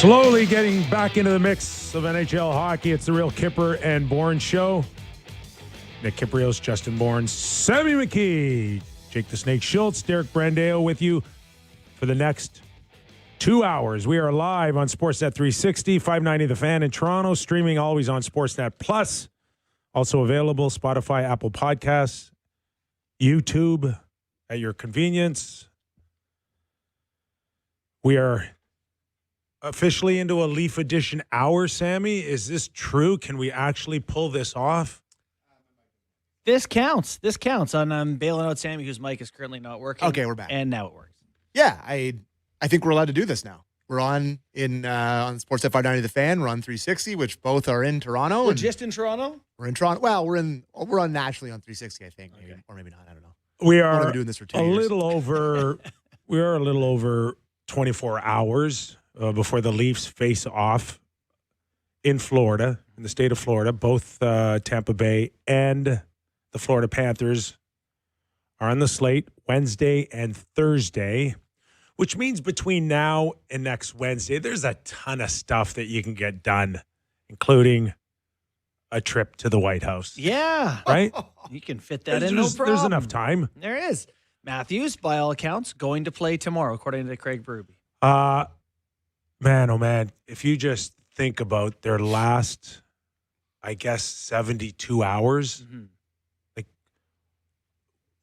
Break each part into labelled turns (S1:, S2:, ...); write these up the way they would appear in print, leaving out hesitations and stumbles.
S1: Slowly getting back into the mix of NHL hockey. It's the real Kyper and Bourne show. Nick Kypreos, Justin Bourne, Sammy McKee, Jake the Snake Schultz, Derek Brandeo with you for the next 2 hours. We are live on Sportsnet 360, 590 The Fan in Toronto, streaming always on Sportsnet Plus. Also available Spotify, Apple Podcasts, YouTube at your convenience. We are officially into a Leaf Edition hour, Sammy. Is this true? Can we actually pull this off?
S2: This counts. This counts. I'm bailing out Sammy, whose mic is currently not working.
S3: Okay, we're back.
S2: And now it works.
S3: Yeah, I think we're allowed to do this now. We're on Sportsnet 590 The Fan. We're on 360, which both are in Toronto.
S2: We're just in Toronto?
S3: We're in Toronto. Well, we're on nationally on 360, I think, maybe, or maybe not. I don't know.
S1: We are
S3: been doing this for 2 years.
S1: We are a little over 24 hours before the Leafs face off in Florida, in the state of Florida. Both Tampa Bay and the Florida Panthers are on the slate Wednesday and Thursday, which means between now and next Wednesday, there's a ton of stuff that you can get done, including a trip to the White House.
S2: Yeah.
S1: Right?
S2: You can fit that in, no problem.
S1: There's enough time.
S2: There is. Matthews, by all accounts, going to play tomorrow, according to Craig Berube.
S1: Man, oh man, if you just think about their last, I guess, 72 hours, like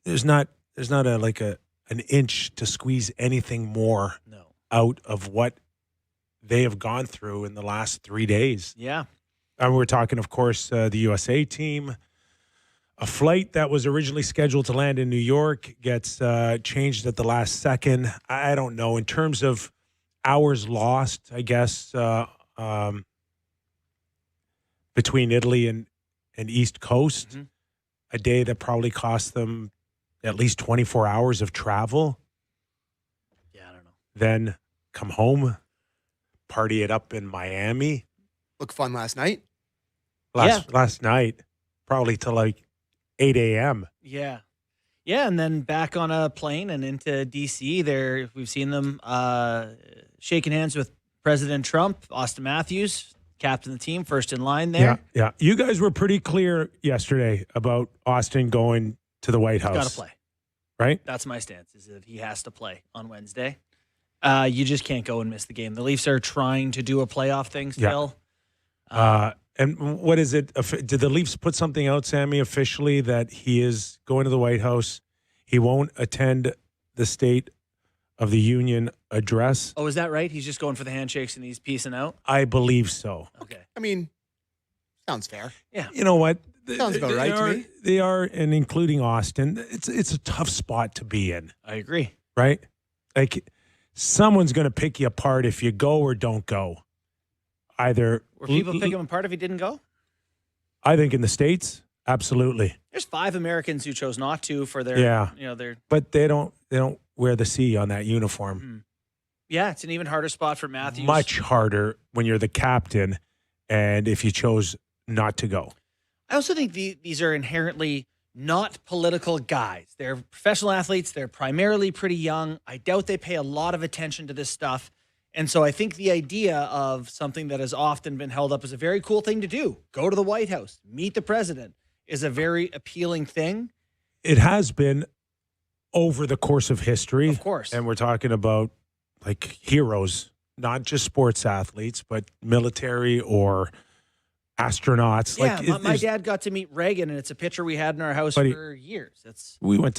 S1: there's not an inch to squeeze anything more out of what they have gone through in the last 3 days.
S2: Yeah.
S1: And we're talking, of course, the USA team. A flight that was originally scheduled to land in New York gets changed at the last second. I don't know. In terms of hours lost, I guess, between Italy and East Coast, a day that probably cost them at least 24 hours of travel.
S2: Yeah, I don't know.
S1: Then come home, party it up in Miami.
S3: Look fun last night.
S1: Last night, probably till like 8 a.m.
S2: Yeah. Yeah, and then back on a plane and into D.C. There, we've seen them shaking hands with President Trump, Austin Matthews, captain of the team, first in line there.
S1: Yeah. You guys were pretty clear yesterday about Austin going to the White House.
S2: Got to play.
S1: Right?
S2: That's my stance, is that he has to play on Wednesday. You just can't go and miss the game. The Leafs are trying to do a playoff thing still.
S1: And what is it? Did the Leafs put something out, Sammy, officially that he is going to the White House? He won't attend the State of the Union address.
S2: Oh, is that right? He's just going for the handshakes and he's peacing out?
S1: I believe so.
S2: Okay.
S3: I mean, sounds fair.
S2: Yeah.
S1: You know what?
S3: Sounds about right to me.
S1: They are, and including Austin, it's a tough spot to be in.
S2: I agree.
S1: Right? Like, someone's going to pick you apart if you go or don't go. Either
S2: were people pick him apart if he didn't go?
S1: I think in the States, absolutely.
S2: There's 5 Americans who chose not to for their their
S1: but they don't wear the C on that uniform.
S2: Yeah, it's an even harder spot for Matthews.
S1: Much harder when you're the captain and if you chose not to go.
S2: I also think these are inherently not political guys. They're professional athletes. They're primarily pretty young. I doubt they pay a lot of attention to this stuff. And so I think the idea of something that has often been held up as a very cool thing to do, go to the White House, meet the president, is a very appealing thing.
S1: It has been over the course of history.
S2: Of course.
S1: And we're talking about like heroes, not just sports athletes, but military or astronauts.
S2: Yeah,
S1: like
S2: my dad got to meet Reagan, and it's a picture we had in our house for years.
S1: We got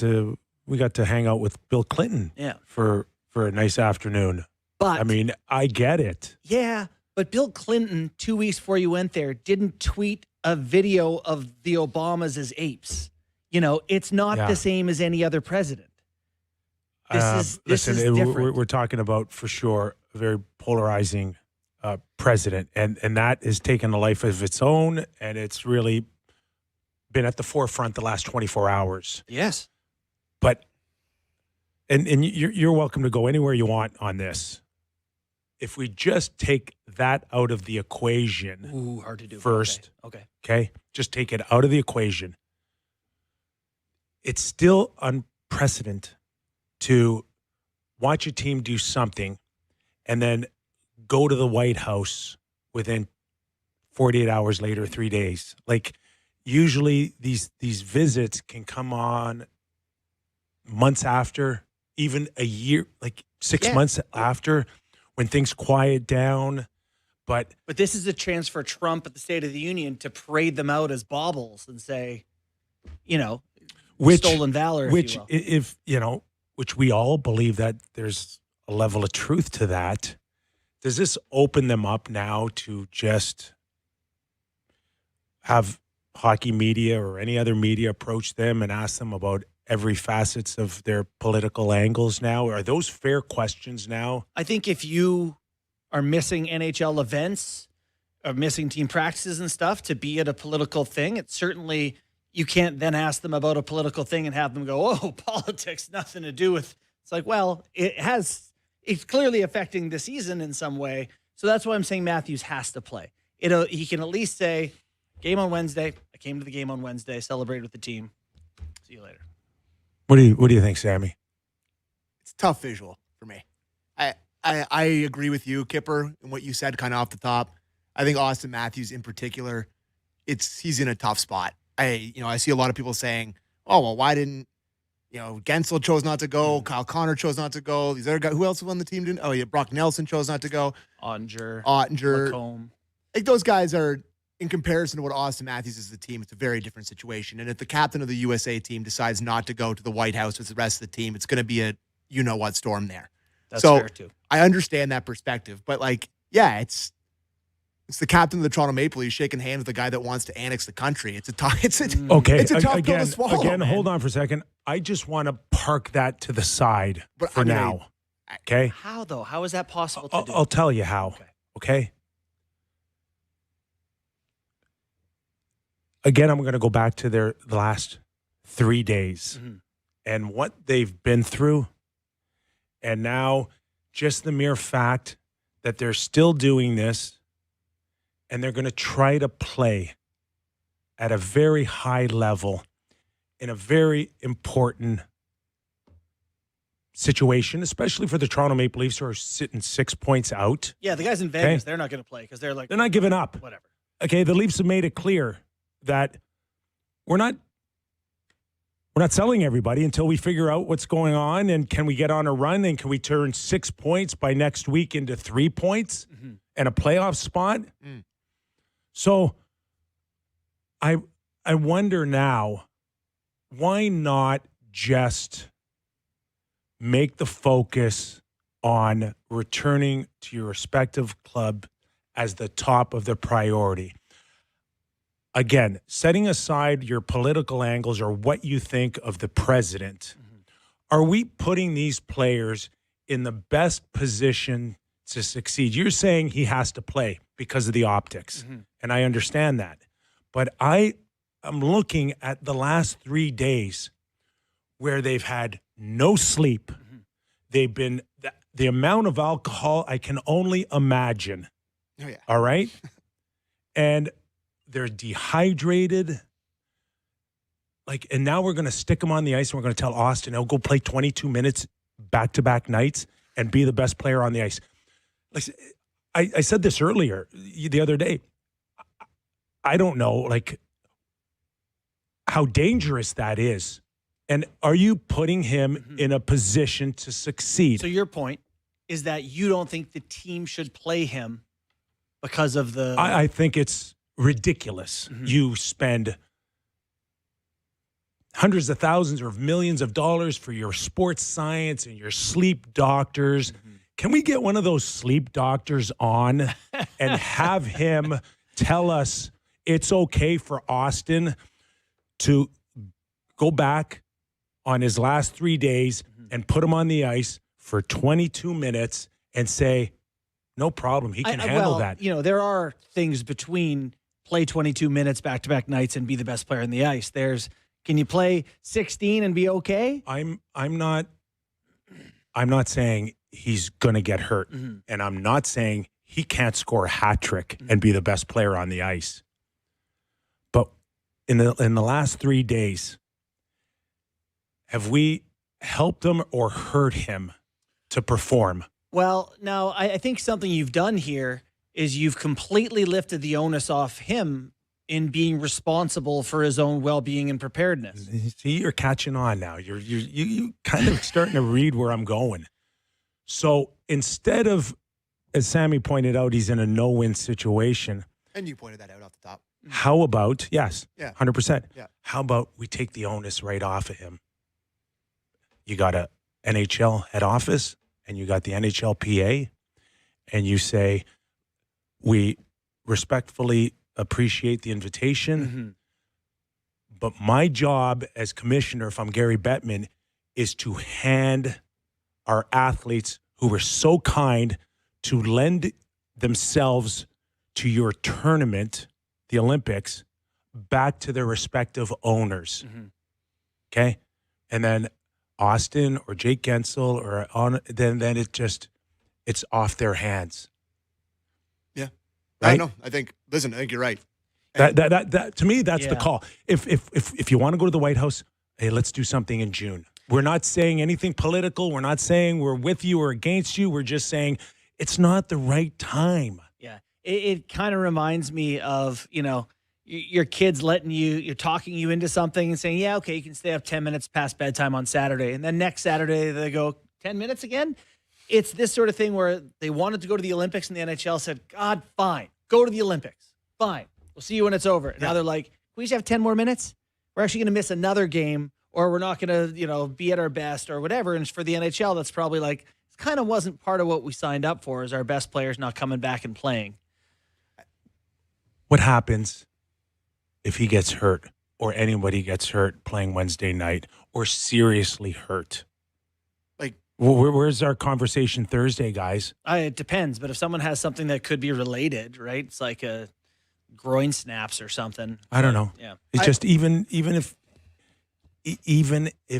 S1: to hang out with Bill Clinton for a nice afternoon.
S2: But
S1: I mean, I get it.
S2: Yeah, but Bill Clinton, 2 weeks before you went there, didn't tweet a video of the Obamas as apes. You know, it's not the same as any other president. This is different.
S1: We're talking about, for sure, a very polarizing president, and that has taken a life of its own, and it's really been at the forefront the last 24 hours.
S2: Yes.
S1: But, and you're welcome to go anywhere you want on this. If we just take that out of the equation
S2: hard to do.
S1: First.
S2: Okay.
S1: Just take it out of the equation. It's still unprecedented to watch a team do something and then go to the White House within 48 hours later, 3 days. Like, usually these visits can come on months after, even a year, like 6 months after, when things quiet down. But
S2: this is a chance for Trump at the State of the Union to parade them out as baubles and say, stolen valor,
S1: if which we all believe that there's a level of truth to that. Does this open them up now to just have hockey media or any other media approach them and ask them about every facets of their political angles now? Are those fair questions now?
S2: I think if you are missing NHL events or missing team practices and stuff to be at a political thing, it's certainly, you can't then ask them about a political thing and have them go, oh, politics, nothing to do with. It's like, well, it's clearly affecting the season in some way. So that's why I'm saying Matthews has to play. He can at least say, game on Wednesday. I came to the game on Wednesday, celebrated with the team. See you later.
S1: What do you think, Sammy?
S3: It's a tough visual for me. I agree with you, Kyper, and what you said kind of off the top. I think Austin Matthews in particular, he's in a tough spot. I see a lot of people saying, oh, well, why didn't, Gensel chose not to go, Kyle Connor chose not to go, these other guys, who else was on the team? Oh, yeah, Brock Nelson chose not to go.
S2: Ottinger.
S3: Lacombe. Like, those guys are, in comparison to what Austin Matthews is the team, it's a very different situation. And if the captain of the USA team decides not to go to the White House with the rest of the team, it's going to be a you-know-what storm there.
S2: That's fair, too.
S3: I understand that perspective. But, it's the captain of the Toronto Maple Leafs shaking hands with the guy that wants to annex the country. It's a tough pill to swallow.
S1: Again, hold on for a second. I just want to park that to the side for now. Okay?
S2: How, though? How is that possible to do?
S1: I'll tell you how. Okay? Again, I'm going to go back to the last 3 days and what they've been through. And now just the mere fact that they're still doing this and they're going to try to play at a very high level in a very important situation, especially for the Toronto Maple Leafs who are sitting 6 points out.
S2: Yeah, the guys in Vegas, they're not going to play because they're
S1: not giving up.
S2: Whatever.
S1: Okay, the Leafs have made it clear that we're not selling everybody until we figure out what's going on, and can we get on a run, and can we turn 6 points by next week into 3 points and a playoff spot? So I wonder now, why not just make the focus on returning to your respective club as the top of the priority? Again, setting aside your political angles or what you think of the president, are we putting these players in the best position to succeed? You're saying he has to play because of the optics, and I understand that. But I am looking at the last 3 days where they've had no sleep. They've been the amount of alcohol I can only imagine.
S3: Oh, yeah.
S1: All right? And they're dehydrated. And now we're going to stick them on the ice and we're going to tell Austin, he'll go play 22 minutes back-to-back nights and be the best player on the ice. I said this earlier the other day. I don't know, how dangerous that is. And are you putting him in a position to succeed?
S2: So your point is that you don't think the team should play him because of the...
S1: I think it's ridiculous. You spend hundreds of thousands or millions of dollars for your sports science and your sleep doctors. Can we get one of those sleep doctors on and have him tell us it's okay for Austin to go back on his last 3 days and put him on the ice for 22 minutes and say, no problem, he can handle that.
S2: There are things between play 22 minutes back-to-back nights and be the best player on the ice. Can you play 16 and be okay?
S1: I'm not saying he's going to get hurt, and I'm not saying he can't score a hat trick and be the best player on the ice. But in the last 3 days, have we helped him or hurt him to perform?
S2: Well, now I think something you've done here is you've completely lifted the onus off him in being responsible for his own well-being and preparedness.
S1: See, you're catching on now. You kind of starting to read where I'm going. So instead of, as Sammy pointed out, he's in a no-win situation.
S3: And you pointed that out off the top.
S1: How about, yes,
S3: Yeah.
S1: 100%.
S3: Yeah.
S1: How about we take the onus right off of him? You got a NHL head office and you got the NHLPA, and you say, we respectfully appreciate the invitation, but my job as commissioner, if I'm Gary Bettman, is to hand our athletes who were so kind to lend themselves to your tournament, the Olympics, back to their respective owners. Okay? And then Austin or Jake Gensel or then it's off their hands.
S3: Yeah.
S1: Right?
S3: I know. I think you're right.
S1: That to me, that's the
S2: Yeah.
S1: call. If you want to go to the White House, hey, let's do something in June. We're not saying anything political. We're not saying we're with you or against you. We're just saying it's not the right time.
S2: Yeah. It kind of reminds me of, your kids you're talking you into something and saying, yeah, okay, you can stay up 10 minutes past bedtime on Saturday. And then next Saturday they go 10 minutes again. It's this sort of thing where they wanted to go to the Olympics and the NHL said, God, fine, go to the Olympics. Fine. We'll see you when it's over. Now they're like, can we just have 10 more minutes? We're actually going to miss another game, or we're not going to, be at our best or whatever. And for the NHL, that's probably like, it kind of wasn't part of what we signed up for, is our best players not coming back and playing.
S1: What happens if he gets hurt or anybody gets hurt playing Wednesday night or seriously hurt?
S3: Like,
S1: where's our conversation Thursday, guys?
S2: It depends, but if someone has something that could be related, right? It's like a groin snaps or something.
S1: I don't know.
S2: Yeah.
S1: It's just even if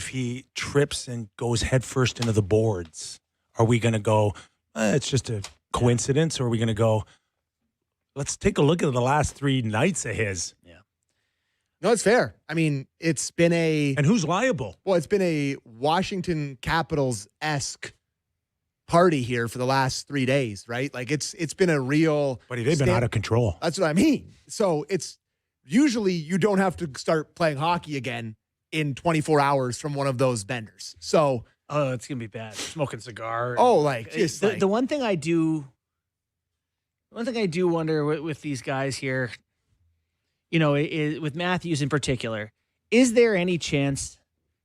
S1: he trips and goes headfirst into the boards, are we going to go, it's just a coincidence? Or are we going to go, let's take a look at the last 3 nights of his?
S2: Yeah.
S3: no, it's fair. I mean, it's been
S1: And who's liable?
S3: it's been a Washington Capitals-esque party here for the last 3 days, right? Like it's been a real.
S1: But they've been out of control.
S3: That's what I mean. So it's usually you don't have to start playing hockey again in 24 hours from one of those benders. So
S2: Oh, it's gonna be bad. Smoking cigar.
S3: the
S2: one thing I do wonder with these guys here, with Matthews in particular, is there any chance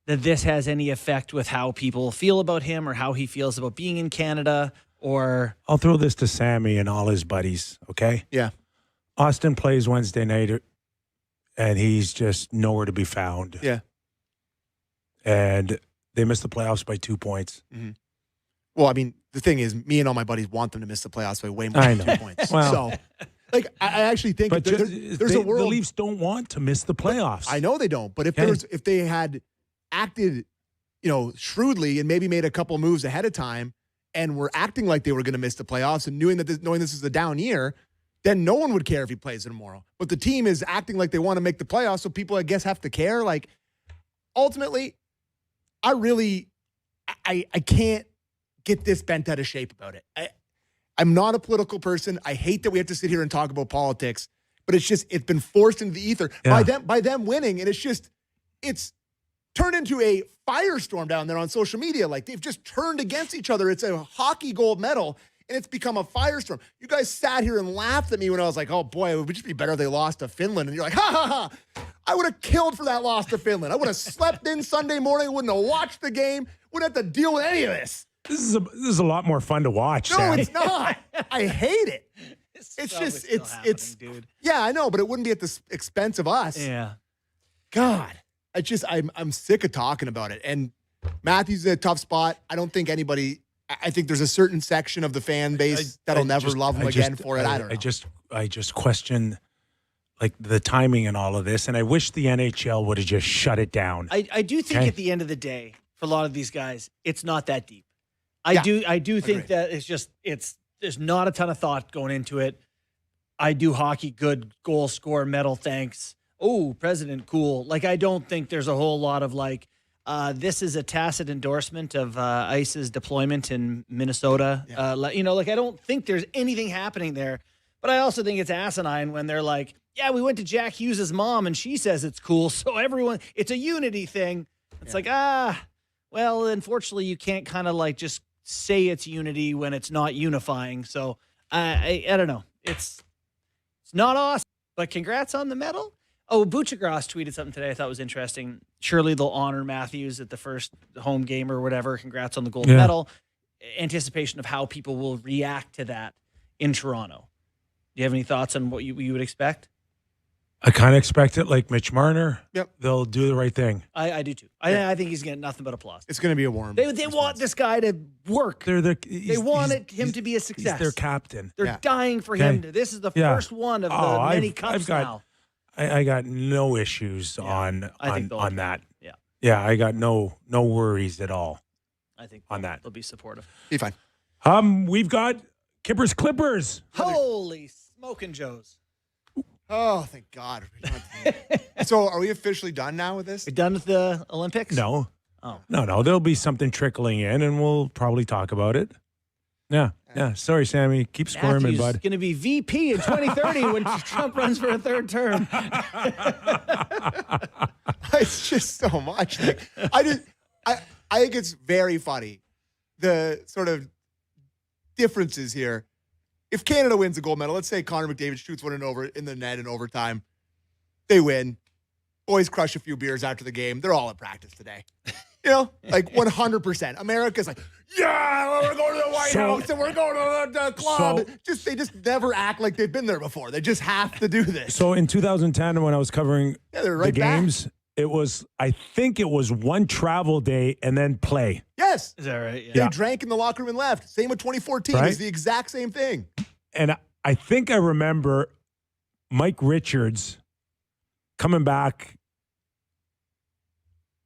S2: that this has any effect with how people feel about him or how he feels about being in Canada? Or
S1: I'll throw this to Sammy and all his buddies, okay?
S3: Yeah.
S1: Austin plays Wednesday night, and he's just nowhere to be found.
S3: Yeah.
S1: And they missed the playoffs by 2 points.
S3: Mm-hmm. Well, I mean, the thing is, me and all my buddies want them to miss the playoffs by way more than 2 points.
S1: Well,
S3: so, I actually think
S1: but
S3: there's a world.
S1: The Leafs don't want to miss the playoffs.
S3: I know they don't, but if they had acted, shrewdly and maybe made a couple moves ahead of time and were acting like they were going to miss the playoffs and knowing this is a down year, then no one would care if he plays tomorrow. But the team is acting like they want to make the playoffs, so people, I guess, have to care. Like, ultimately, I can't get this bent out of shape about it. I'm not a political person. I hate that we have to sit here and talk about politics, but it's been forced into the ether by them winning, and it's turned into a firestorm down there on social media. Like, they've just turned against each other. It's a hockey gold medal, and it's become a firestorm. You guys sat here and laughed at me when I was like, oh boy, it would just be better if they lost to Finland. And you're like, ha ha ha. I would have killed for that loss to Finland. I would have slept in Sunday morning, wouldn't have watched the game, wouldn't have to deal with any of this.
S1: This is a lot more fun to watch.
S3: No,
S1: Sam.
S3: it's not. I hate it. It's
S2: dude.
S3: Yeah, I know, but it wouldn't be at the expense of us.
S2: Yeah.
S3: God, I'm sick of talking about it. And Matthews is in a tough spot. I don't think anybody. I think there's a certain section of the fan base that'll never love him again for it. I don't know.
S1: I just question like the timing and all of this, and I wish the NHL would have just shut it down.
S2: I do think at the end of the day, for a lot of these guys, it's not that deep. I do think that there's not a ton of thought going into it. I do hockey, good, goal score, medal, thanks. Oh, president, cool. Like, I don't think there's a whole lot of like, this is a tacit endorsement of ICE's deployment in Minnesota.
S3: Yeah.
S2: I don't think there's anything happening there, but I also think it's asinine when they're like, yeah, we went to Jack Hughes' mom and she says it's cool. So everyone, it's a unity thing. It's like, well, unfortunately you can't kind of like just say it's unity when it's not unifying. So I don't know. It's not awesome, but congrats on the medal. Oh, Buchagras tweeted something today I thought was interesting. Surely they'll honor Matthews at the first home game or whatever. Congrats on the gold medal. Anticipation of how people will react to that in Toronto. Do you have any thoughts on what you would expect?
S1: I kind of expect it like Mitch Marner.
S3: Yep.
S1: They'll do the right thing.
S2: I do too. I think he's getting nothing but applause.
S3: It's going to be a warm.
S2: They want this guy to work. They wanted him to be a success.
S1: He's their captain.
S2: They're dying for him. This is the first one of the many cups now.
S1: I got no issues on that.
S2: Yeah.
S1: Yeah, I got no worries at all.
S2: I think
S1: on that.
S2: They'll be supportive.
S3: Be fine.
S1: We've got Kyper's Clippers.
S2: Holy smoking Joes.
S3: Oh, thank God. So are we officially done now with this?
S2: We're done with the Olympics?
S1: No.
S2: Oh.
S1: No. There'll be something trickling in, and we'll probably talk about it. Yeah. Sorry, Sammy. Keep squirming, bud.
S2: Going to be VP in 2030 when Trump runs for a third term.
S3: It's just so much. Like, I think it's very funny, the sort of differences here. If Canada wins a gold medal, let's say Connor McDavid shoots one in the net in overtime, they win. Boys crush a few beers after the game. They're all at practice today. Like 100%. America's like, yeah, we're going to the White House and we're going to the club. They just never act like they've been there before. They just have to do this.
S1: So in 2010, when I was covering
S3: the
S1: games, I think it was one travel day and then play.
S3: Yes.
S2: Is that right?
S3: Yeah. They drank in the locker room and left. Same with 2014. Right? It was the exact same thing.
S1: And I think I remember Mike Richards coming back.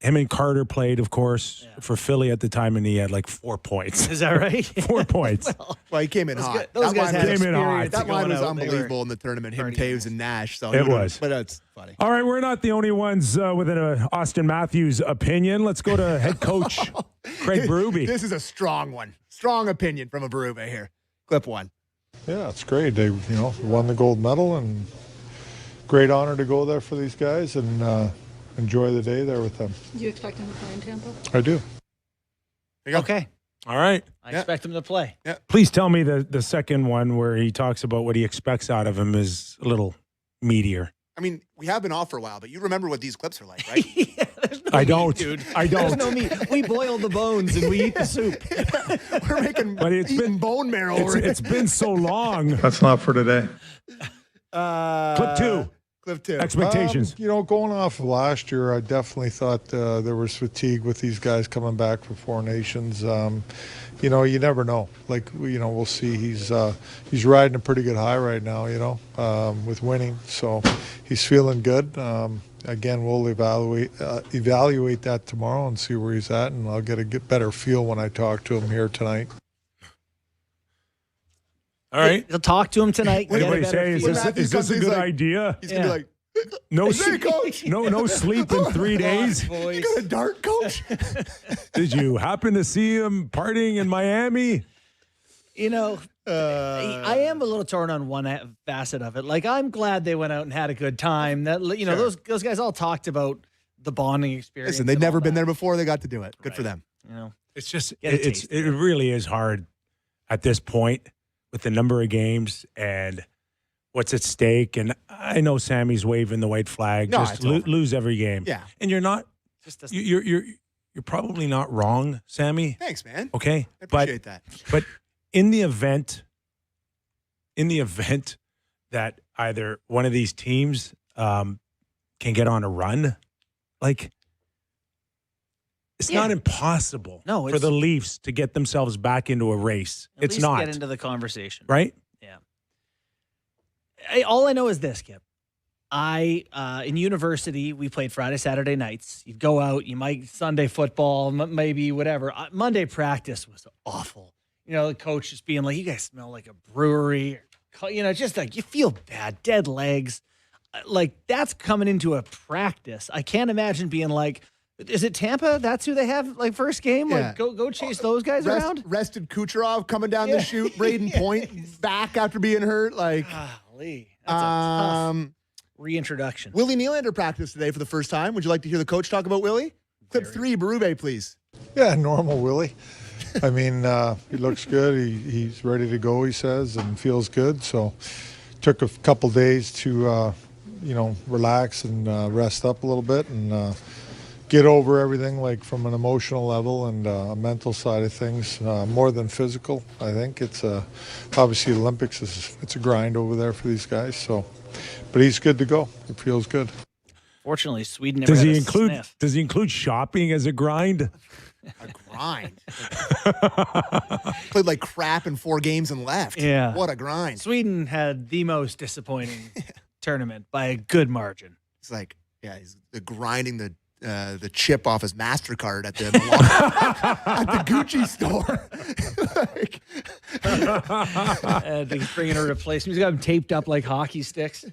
S1: Him and Carter played, of course, for Philly at the time, and he had like 4 points.
S2: Is that right?
S1: 4 points.
S3: Well, he came in hot.
S2: Those guys came in hot.
S3: That line was unbelievable in the tournament. Him, Taves, and Nash. So
S1: it was.
S3: But that's funny.
S1: All right, we're not the only ones with an Austin Matthews opinion. Let's go to head coach Craig Berube.
S3: This is a strong one. Strong opinion from a Berube here. Clip one.
S4: Yeah, it's great. They, won the gold medal, and great honor to go there for these guys and enjoy the day there with them.
S5: Do you expect him to play in Tampa?
S4: I do.
S2: Okay.
S1: All right.
S2: I expect him to play.
S3: Yeah.
S1: Please tell me the second one where he talks about what he expects out of him is a little meatier.
S3: I mean, we have been off for a while, but you remember what these clips are like, right?
S2: There's no
S1: I
S2: meat,
S1: don't.
S2: Dude.
S1: I don't.
S2: There's no meat. We boil the bones and we eat the soup.
S3: We're eating bone marrow.
S1: It's been so long.
S4: That's not for today.
S1: Clip two.
S3: Clip two.
S1: Expectations.
S4: Going off of last year, I definitely thought there was fatigue with these guys coming back for Four Nations. You never know. We'll see. He's riding a pretty good high right now, with winning. So he's feeling good. Again, we'll evaluate that tomorrow and see where he's at, and I'll get a better feel when I talk to him here tonight.
S1: All right.
S2: He'll talk to him tonight.
S1: Anybody say, is this a good idea?
S3: He's going to be like,
S1: no
S3: hey, coach.
S1: No sleep in 3 days.
S3: You got a dart, coach?
S1: Did you happen to see him partying in Miami?
S2: I am a little torn on one facet of it. Like, I'm glad they went out and had a good time. That
S3: Sure.
S2: those guys all talked about the bonding experience.
S3: Listen, they'd never been there before. They got to do it. Good for them.
S1: It's just it really is hard at this point with the number of games and what's at stake. And I know Sammy's waving the white flag.
S3: No,
S1: just lose every game.
S3: Yeah.
S1: And you're not. You're probably not wrong, Sammy.
S3: Thanks, man.
S1: Okay.
S3: I appreciate that.
S1: But in the event that either one of these teams can get on a run, it's not impossible for the Leafs to get themselves back into a race.
S2: At least
S1: not.
S2: Get into the conversation.
S1: Right?
S2: Yeah. All I know is this, Kip. In university, we played Friday, Saturday nights. You'd go out, you might Sunday football, maybe whatever. Monday practice was awful. The coach just being like, you guys smell like a brewery. Just like you feel bad, dead legs. Like that's coming into a practice. I can't imagine being like, Is it Tampa? That's who they have like first game?
S3: Yeah.
S2: Like go chase those guys around?
S3: Rested Kucherov coming down the chute. Braden Point back after being hurt. Like,
S2: golly. That's a tough reintroduction.
S3: Willie Nylander practiced today for the first time. Would you like to hear the coach talk about Willie? Clip 3, Berube, please.
S4: Yeah, normal Willie. I mean, he looks good. He's ready to go, he says, and feels good. So took a couple days to, relax and rest up a little bit and get over everything, like from an emotional level and a mental side of things, more than physical. I think it's obviously the Olympics it's a grind over there for these guys. So, but he's good to go. It feels good.
S2: Fortunately, Sweden never had a sniff.
S1: Does he include shopping as a grind?
S3: A grind. Played like crap in 4 games and left.
S2: Yeah.
S3: What a grind.
S2: Sweden had the most disappointing tournament by a good margin.
S3: It's like, he's grinding the chip off his MasterCard at the at the Gucci store.
S2: He's bringing a replacement. He's got him taped up like hockey sticks.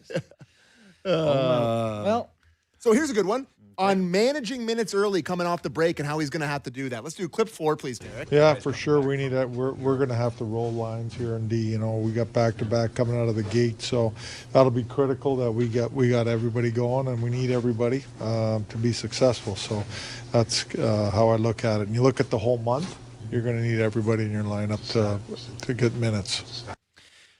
S2: Well,
S3: so here's a good one on managing minutes early coming off the break and how he's going to have to do that. Let's do clip 4, please, Derek.
S4: Yeah, for sure. We need that. We're going to have to roll lines here in D. We got back-to-back coming out of the gate, so that'll be critical that we got everybody going, and we need everybody to be successful. So that's how I look at it. And you look at the whole month, you're going to need everybody in your lineup to get minutes.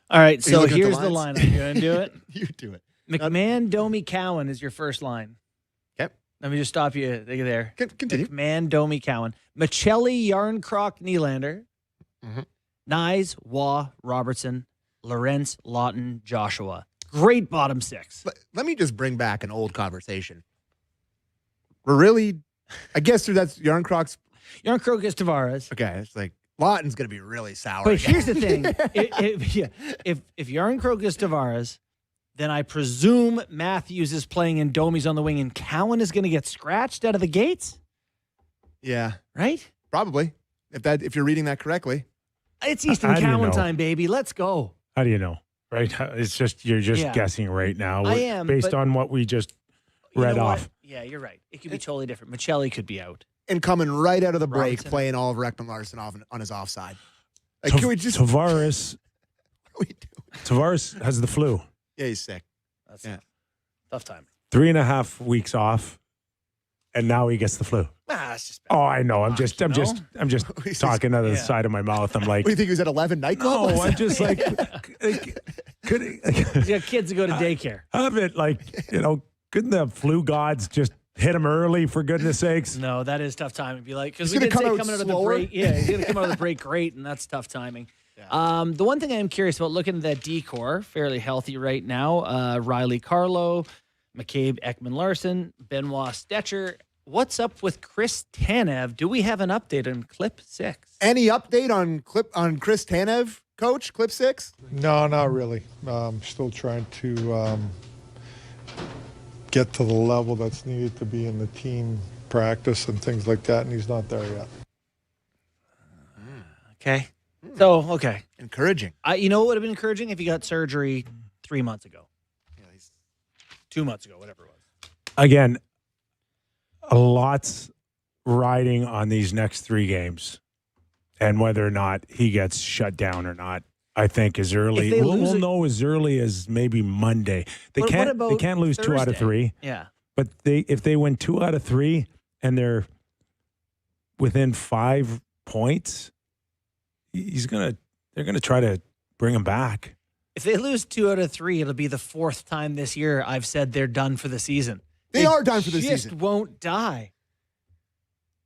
S2: all right, so here's the lineup. You going to do it?
S3: You do it.
S2: McMahon, Domi, Cowan is your first line.
S3: Yep.
S2: Let me just stop you there.
S3: Continue.
S2: McMahon, Domi, Cowan. Michelli, Yarncroc, Nylander.
S3: Mm-hmm.
S2: Nyes, Waugh, Robertson, Lorentz, Lawton, Joshua. Great bottom 6.
S3: Let me just bring back an old conversation. We're really, I guess that's Yarncroc's.
S2: Yarncroc is Tavares.
S3: Okay, it's like Lawton's going to be really sour.
S2: But
S3: again.
S2: here's the thing. If Yarncroc is Tavares, then I presume Matthews is playing and Domi's on the wing and Cowan is going to get scratched out of the gates?
S3: Yeah.
S2: Right?
S3: Probably. If you're reading that correctly.
S2: It's Easton Cowan time, baby. Let's go.
S1: How do you know? Right? It's just you're just guessing right now.
S2: I am,
S1: based on what we just read off.
S2: Yeah, you're right. It could be totally different. Michelli could be out.
S3: And coming right out of the break,
S2: Robertson.
S3: playing all of Rekman Larson off on his offside. Like, can we just
S1: Tavares?
S3: What are we doing?
S1: Tavares has the flu.
S3: Yeah, he's sick.
S2: That's tough time.
S1: 3.5 weeks off, and now he gets the flu.
S2: That's just bad.
S1: Oh, I know. I'm just talking out of the side of my mouth. I'm like,
S3: What do you think he was at 11 nightclub?
S1: no, I'm just like, could
S2: He's got kids to go to daycare.
S1: have it like, couldn't the flu gods just hit him early for goodness sakes?
S2: No, that is tough timing. Be like, because
S3: He's
S2: we
S3: gonna
S2: did say
S3: come out
S2: coming out of the
S3: slower.
S2: break. Yeah, he's gonna come out of the break great, and that's tough timing. Yeah. The one thing I am curious about, looking at that decor, fairly healthy right now. Riley Carlo, McCabe, Ekman Larson, Benoit Stetcher. What's up with Chris Tanev? Do we have an update on clip 6?
S3: Any update on Chris Tanev, coach? Clip 6?
S4: No, not really. Still trying to get to the level that's needed to be in the team practice and things like that, and he's not there yet.
S2: Okay. So, okay.
S3: Encouraging.
S2: You know what would have been encouraging if he got surgery 3 months ago?
S3: Yeah,
S2: 2 months ago, whatever it was.
S1: Again, a lot's riding on these next 3 games and whether or not he gets shut down or not. I think as early we'll know as early as maybe Monday. They can't lose
S2: Thursday?
S1: 2 out of 3.
S2: Yeah.
S1: But if they win 2 out of 3 and they're within 5 points, they're gonna try to bring him back.
S2: If they lose 2 out of 3, it'll be the 4th time this year I've said they're done for the season.
S3: They are done for the
S2: just
S3: season.
S2: Won't die.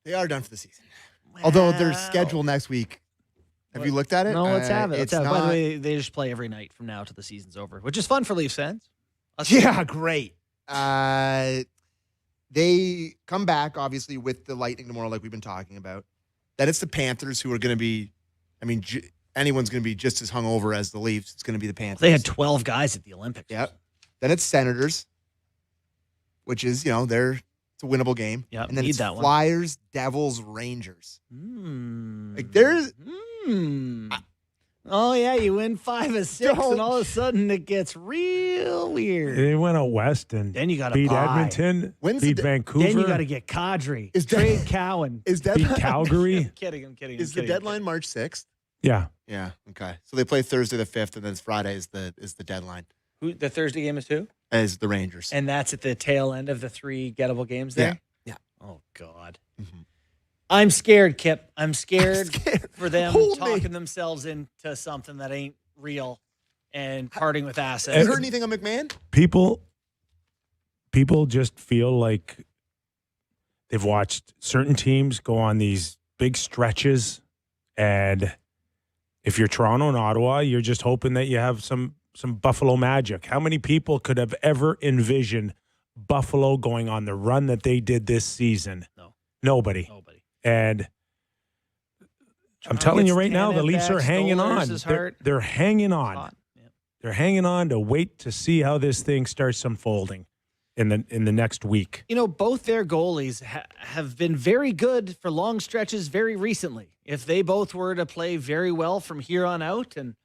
S3: They are done for the season. Although their schedule next week. Have you looked at it?
S2: No, let's have it.
S3: It's
S2: By
S3: not,
S2: the way, they just play every night from now till the season's over, which is fun for Leafs fans.
S3: Yeah, great. They come back, obviously, with the Lightning tomorrow, like we've been talking about. Then it's the Panthers, who are going to be, anyone's going to be just as hungover as the Leafs. It's going to be the Panthers.
S2: They had 12 guys at the Olympics.
S3: Yep. Then it's Senators, which is, it's a winnable game.
S2: Yeah,
S3: and then
S2: need
S3: it's
S2: that one.
S3: Flyers, Devils, Rangers.
S2: Mm.
S3: Like there's,
S2: Oh, yeah, you win 5 of 6,
S3: Don't.
S2: and all of a sudden it gets real weird.
S1: They went out west and
S2: Then you got to
S1: beat
S2: buy.
S1: Edmonton,
S3: When's
S1: beat
S3: the-
S1: Vancouver,
S2: Then you got to get Kadri.
S3: Is
S2: Trade Cowan.
S3: Is
S1: beat
S3: deadline
S1: Calgary.
S2: I'm kidding.
S3: is the deadline March 6th?
S1: Yeah.
S3: Yeah. Okay. So they play Thursday the 5th, and then Friday is the deadline.
S2: Who, the Thursday game is who?
S3: As the Rangers.
S2: And that's at the tail end of the 3 gettable games there?
S3: Yeah.
S2: Oh, God.
S3: Mhm.
S2: I'm scared, Kip. I'm scared,
S3: scared.
S2: for them
S3: Hold me.
S2: talking themselves into something that ain't real and parting with
S3: Have
S2: assets.
S3: you heard anything on McMahon?
S1: People just feel like they've watched certain teams go on these big stretches, and if you're Toronto and Ottawa, you're just hoping that you have some Buffalo magic. How many people could have ever envisioned Buffalo going on the run that they did this season?
S2: No.
S1: Nobody. And I'm telling you right now, the Leafs are hanging on. They're hanging on.
S2: Hot. Yeah.
S1: They're hanging on to wait to see how this thing starts unfolding in the next week.
S2: You know, both their goalies have been very good for long stretches very recently. If they both were to play very well from here on out, and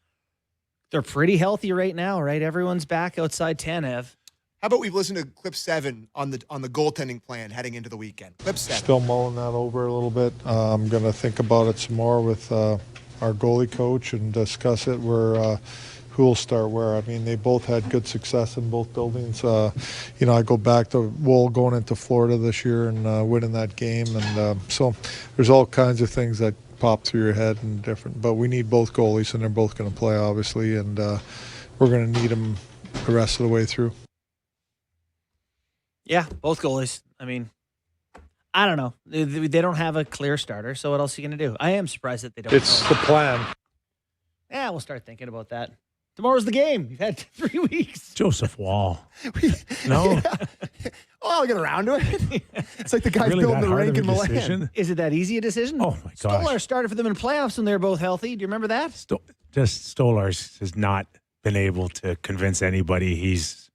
S2: they're pretty healthy right now, right? Everyone's back outside Tanev.
S3: How about we've listened to clip 7 on the goaltending plan heading into the weekend? Clip 7.
S4: Still mulling that over a little bit. I'm going to think about it some more with our goalie coach and discuss it who will start where. I mean, they both had good success in both buildings. I go back to Wool going into Florida this year and winning that game. And so there's all kinds of things that pop through your head and different. But we need both goalies, and they're both going to play, obviously. And we're going to need them the rest of the way through.
S2: Yeah, both goalies. I mean, I don't know. They don't have a clear starter, so what else are you going to do? I am surprised that they don't.
S4: It's the plan.
S2: Yeah, we'll start thinking about that. Tomorrow's the game. You've had 3 weeks.
S1: Joseph Wall. No?
S3: Oh, I'll get around to it. It's like the guys
S1: Really
S3: building
S1: that
S3: the
S1: hard
S3: rink
S1: of
S3: in
S1: a
S3: Milan.
S1: decision?
S2: Is it that easy a decision?
S1: Oh, my gosh.
S2: Stolar started for them in playoffs when they're both healthy. Do you remember that?
S1: Stolars has not been able to convince anybody he's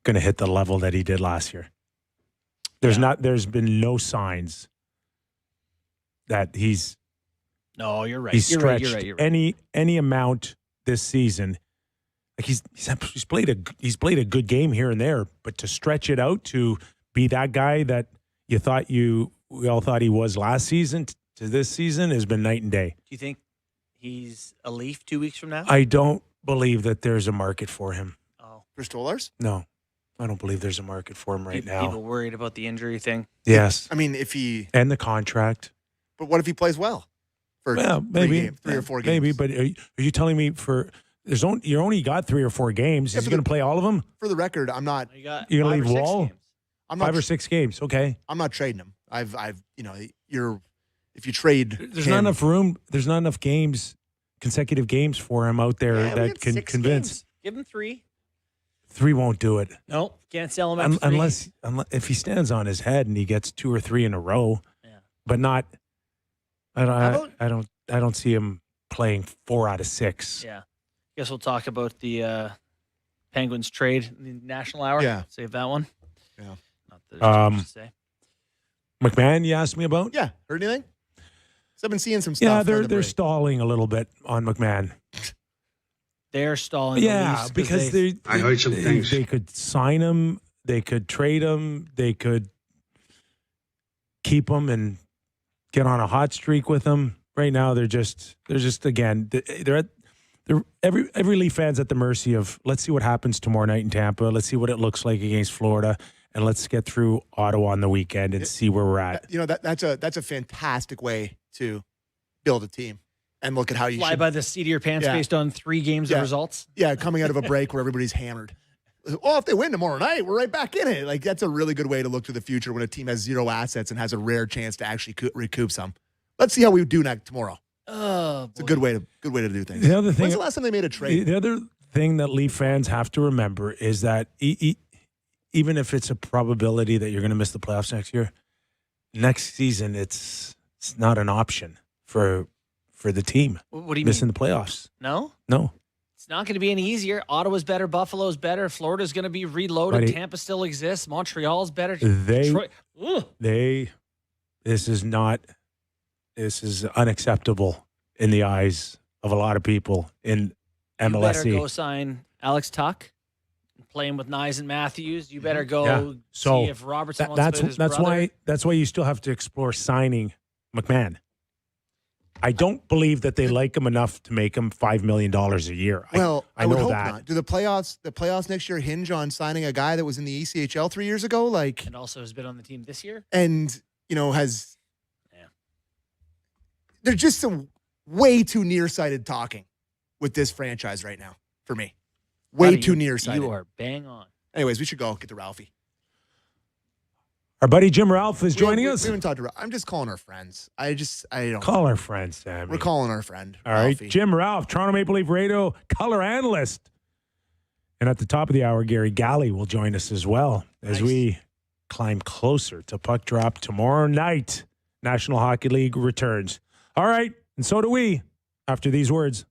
S1: going to hit the level that he did last year. There's been no signs that he's
S2: No, you're right.
S1: He's
S2: You're right.
S1: stretched
S2: You're right.
S1: any amount this season. Like he's played a good game here and there, but to stretch it out to be that guy that we all thought he was last season to this season has been night and day.
S2: Do you think he's a Leaf 2 weeks from now?
S1: I don't believe that there's a market for him.
S2: Oh,
S3: For Stolars?
S1: No, I don't believe there's a market for him right now.
S2: People worried about the injury thing.
S1: Yes,
S3: I mean, if he.
S1: and the contract.
S3: But what if he plays well? For
S1: Maybe
S3: 3 or 4 games.
S1: Maybe, but are you telling me you only got 3 or 4 games?
S3: Yeah,
S1: Is he
S3: but
S1: going to play all of them?
S3: For the record, I'm not.
S2: You got
S1: You're gonna
S2: 5 or
S1: leave
S2: 6
S1: Wall?
S2: games.
S3: I'm not.
S1: 5 or 6 games, okay.
S3: I'm not trading him. If you trade.
S1: There's
S3: him,
S1: not enough room. There's not enough games, consecutive games for him out there
S2: Yeah, we
S1: that
S2: got
S1: can
S2: 6
S1: convince.
S2: games. Give him 3.
S1: 3 won't do it
S2: No, can't sell him after 3.
S1: unless if he stands on his head and he gets 2 or 3 in a row.
S2: Yeah.
S1: But not.
S2: How about-
S1: I don't see him playing 4 out of 6.
S2: Yeah. Guess we'll talk about the Penguins trade in the National Hour.
S3: Yeah.
S2: Save that one.
S3: Yeah.
S2: Not that there's too much to say.
S1: McMahon, you asked me about?
S3: Yeah. Heard anything? So I've been seeing some stuff.
S1: Yeah,
S3: on
S1: they're
S3: the break.
S1: stalling a little bit on McMahon.
S2: They're stalling. the
S1: Yeah,
S2: Leafs
S1: because
S5: I heard some things.
S1: They could sign him, they could trade him, they could keep him and get on a hot streak with him. Right now, they're just again every Leaf fan's at the mercy of let's see what happens tomorrow night in Tampa. Let's see what it looks like against Florida, and let's get through Ottawa on the weekend and see where we're at.
S3: That's a fantastic way to build a team and look at how you
S2: fly
S3: should.
S2: by the seat of your pants
S3: Yeah.
S2: based on 3 games
S3: Yeah.
S2: of results.
S3: Yeah, coming out of a break where everybody's hammered. Well, if they win tomorrow night, we're right back in it. Like that's a really good way to look to the future when a team has 0 assets and has a rare chance to actually recoup some. Let's see how we do next tomorrow.
S2: Oh,
S3: It's a good way to do things.
S1: The other thing,
S3: When's the last time they made a trade?
S1: the other thing that Leaf fans have to remember is that even if it's a probability that you're going to miss the playoffs next year, next season it's not an option for the team
S2: What do you
S1: missing
S2: mean?
S1: the playoffs.
S2: No?
S1: No.
S2: It's not going to be any easier. Ottawa's better. Buffalo's better. Florida's going to be reloaded.
S1: Buddy.
S2: Tampa still exists. Montreal's better.
S1: They
S2: Detroit. Ugh.
S1: this is unacceptable in the eyes of a lot of people in
S2: You better
S1: MLSE.
S2: go sign Alex Tuck, playing with Nyes and Matthews. You better go
S1: Yeah. So
S2: see if Robertson wants to
S1: that's
S2: put his
S1: that's
S2: brother.
S1: why you still have to explore signing McMahon. I don't believe that they like him enough to make him $5 million a year.
S3: Well,
S1: I
S3: would
S1: know
S3: hope
S1: that.
S3: not. Do the playoffs next year hinge on signing a guy that was in the ECHL 3 years ago? Like,
S2: And also has been on the team this year.
S3: and has
S2: Yeah.
S3: there's just some way too nearsighted talking with this franchise right now for me. Way
S2: Buddy,
S3: too nearsighted.
S2: You are bang on.
S3: Anyways, we should go get to Ralphie.
S1: Our buddy Jim Ralph is joining us.
S3: We haven't talked to Ralph. I'm just calling our friends. I don't
S1: Call our friend, Sammy.
S3: We're calling our friend.
S1: All right.
S3: Ralphie.
S1: Jim Ralph, Toronto Maple Leaf Radio color analyst. And at the top of the hour, Garry Galley will join us as well as
S2: Nice.
S1: we climb closer to puck drop tomorrow night. National Hockey League returns. All right. And so do we after these words.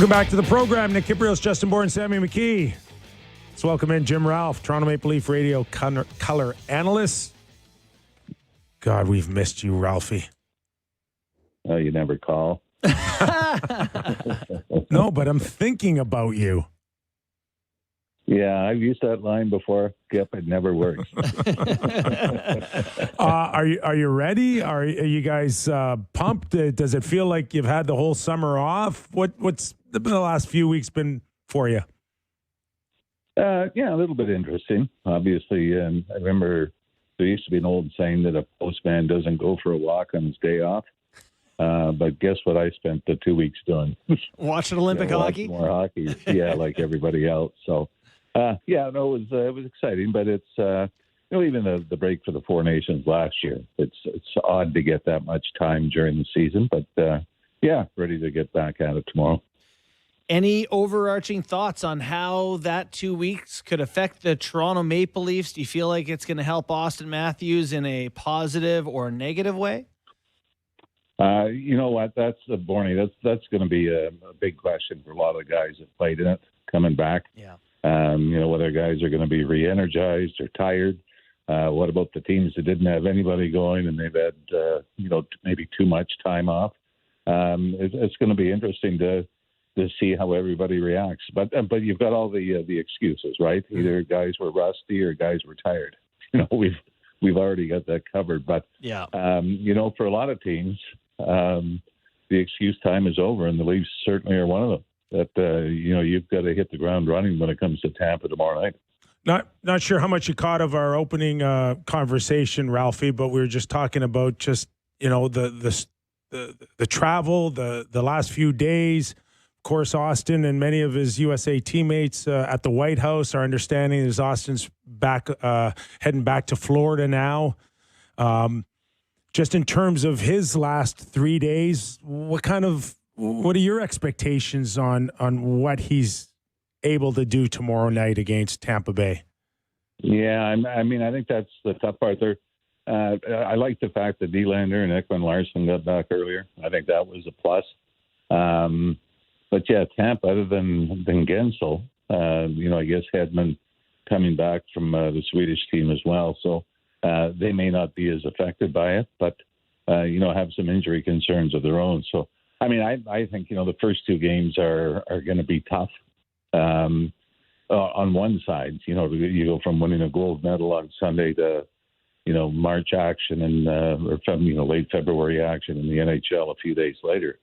S1: Welcome back to the program. Nick Kypreos, Justin Bourne, Sammy McKee. Let's welcome in Jim Ralph, Toronto Maple Leaf Radio color analyst. God, we've missed you, Ralphie.
S5: Oh, you never call.
S1: No, but I'm thinking about you.
S5: Yeah, I've used that line before. Yep, it never works.
S1: Are you ready? Are you guys pumped? Does it feel like you've had the whole summer off? What's the last few weeks been for you?
S5: Yeah, a little bit interesting. Obviously, I remember there used to be an old saying that a postman doesn't go for a walk on his day off. But guess what I spent the 2 weeks doing?
S2: Watching Olympic hockey?
S5: More hockey. Yeah, like everybody else. So, it was exciting, but it's, even the break for the Four Nations last year, it's odd to get that much time during the season, but ready to get back at it tomorrow.
S2: Any overarching thoughts on how that 2 weeks could affect the Toronto Maple Leafs? Do you feel like it's going to help Auston Matthews in a positive or negative way?
S5: You know what? That's Bourne. That's going to be a big question for a lot of the guys that played in it coming back.
S2: Yeah.
S5: Whether guys are going to be re-energized or tired. What about the teams that didn't have anybody going and they've had, maybe too much time off? It's going to be interesting to see how everybody reacts. But you've got all the excuses, right? Either guys were rusty or guys were tired. We've already got that covered. But
S2: yeah,
S5: for a lot of teams, the excuse time is over, and the Leafs certainly are one of them. That you've got to hit the ground running when it comes to Tampa tomorrow night.
S1: Not sure how much you caught of our opening conversation, Ralphie, but we were just talking about the travel, the last few days. Of course, Auston and many of his USA teammates at the White House. Our understanding is Auston's heading back to Florida now. Just in terms of his last 3 days, what are your expectations on what he's able to do tomorrow night against Tampa Bay?
S5: Yeah, I think that's the tough part there. I like the fact that Nylander and Ekman Larsson got back earlier. I think that was a plus. But yeah, Tampa, other than Gensel, I guess Hedman coming back from the Swedish team as well. So they may not be as affected by it, but, have some injury concerns of their own. So, I think, the first two games are going to be tough. On one side, you go from winning a gold medal on Sunday to, March action and, late February action in the NHL a few days later.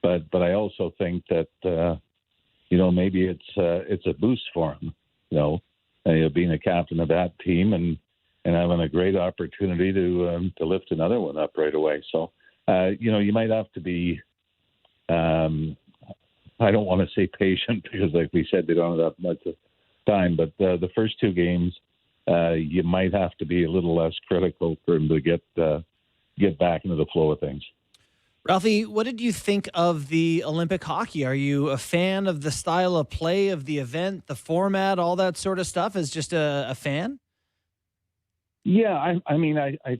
S5: But I also think that maybe it's a boost for him, being a captain of that team and having a great opportunity to lift another one up right away. So you might have to be I don't want to say patient because, like we said, they don't have that much time. But the first two games, you might have to be a little less critical for him to get back into the flow of things.
S2: Ralphie, what did you think of the Olympic hockey? Are you a fan of the style of play of the event, the format, all that sort of stuff? As just a fan?
S5: Yeah, I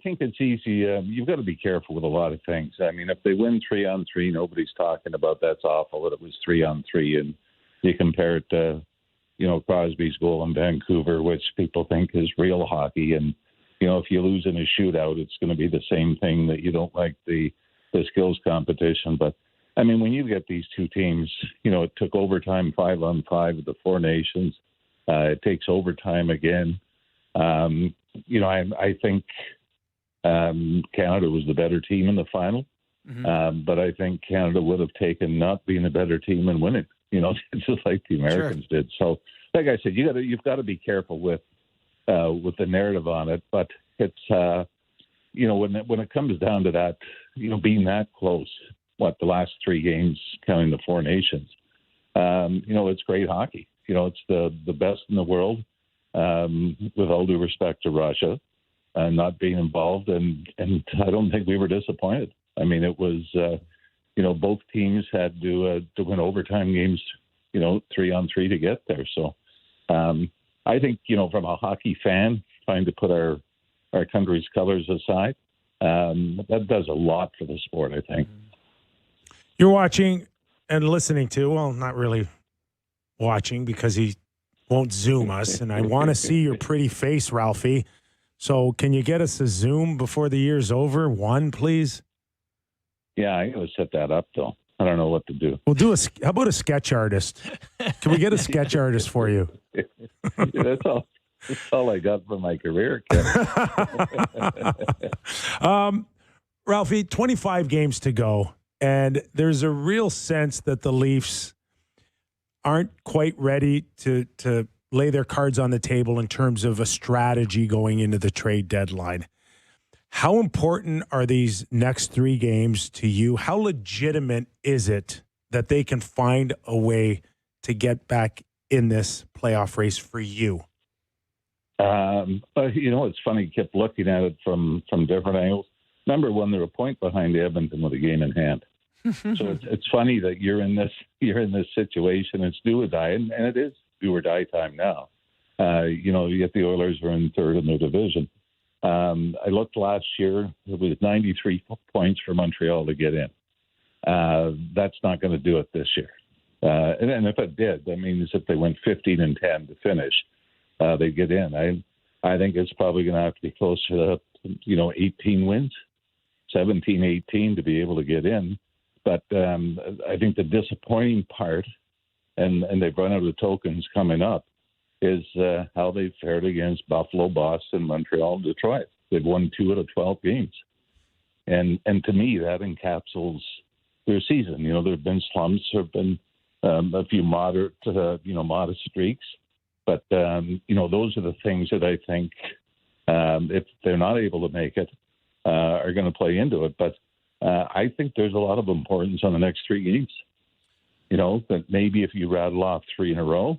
S5: think it's easy. You've got to be careful with a lot of things. If they win 3-on-3, nobody's talking about that's awful that it was 3-on-3, and you compare it to, Crosby's goal in Vancouver, which people think is real hockey. And, if you lose in a shootout, it's going to be the same thing that you don't like the skills competition. But when you get these two teams, it took overtime 5-on-5 with the Four Nations. It takes overtime again. I think Canada was the better team in the final, but I think Canada would have taken not being a better team and winning. Just like the Americans did. So, like I said, you've got to be careful with the narrative on it. But it's when it comes down to that, being that close, the last three games counting the Four Nations, it's great hockey. It's the best in the world. With all due respect to Russia, not being involved, and I don't think we were disappointed. It was, both teams had to win overtime games, 3-on-3 to get there. So I think, from a hockey fan, trying to put our country's colors aside, that does a lot for the sport, I think.
S1: You're watching and listening to, well, not really watching because he won't Zoom us, and I want to see your pretty face, Ralphie. So can you get us a Zoom before the year's over? One, please?
S5: Yeah, I got to set that up, though. I don't know what to do.
S1: We'll do how about a sketch artist? Can we get a sketch artist for you?
S5: That's all I got for my career, Ken.
S1: Ralphie, 25 games to go, and there's a real sense that the Leafs aren't quite ready to lay their cards on the table in terms of a strategy going into the trade deadline. How important are these next 3 games to you? How legitimate is it that they can find a way to get back in this playoff race for you?
S5: It's funny. Kept looking at it from different angles. Number one, they're a point behind Edmonton with a game in hand. So it's funny that you're in this situation. It's do or die, and it is do or die time now. You get the Oilers are in third in their division. I looked last year; it was 93 points for Montreal to get in. That's not going to do it this year. And if it did, that means if they went 15-10 to finish, they get in. I think it's probably going to have to be closer to 18 wins, 17-18 to be able to get in. But I think the disappointing part, and they've run out of tokens coming up, is how they fared against Buffalo, Boston, Montreal, Detroit. They've won 2 out of 12 games. And to me, that encapsulates their season. There have been slumps, there have been a few modest streaks. But, those are the things that I think, if they're not able to make it, are going to play into it. But I think there's a lot of importance on the next 3 games. That maybe if you rattle off 3 in a row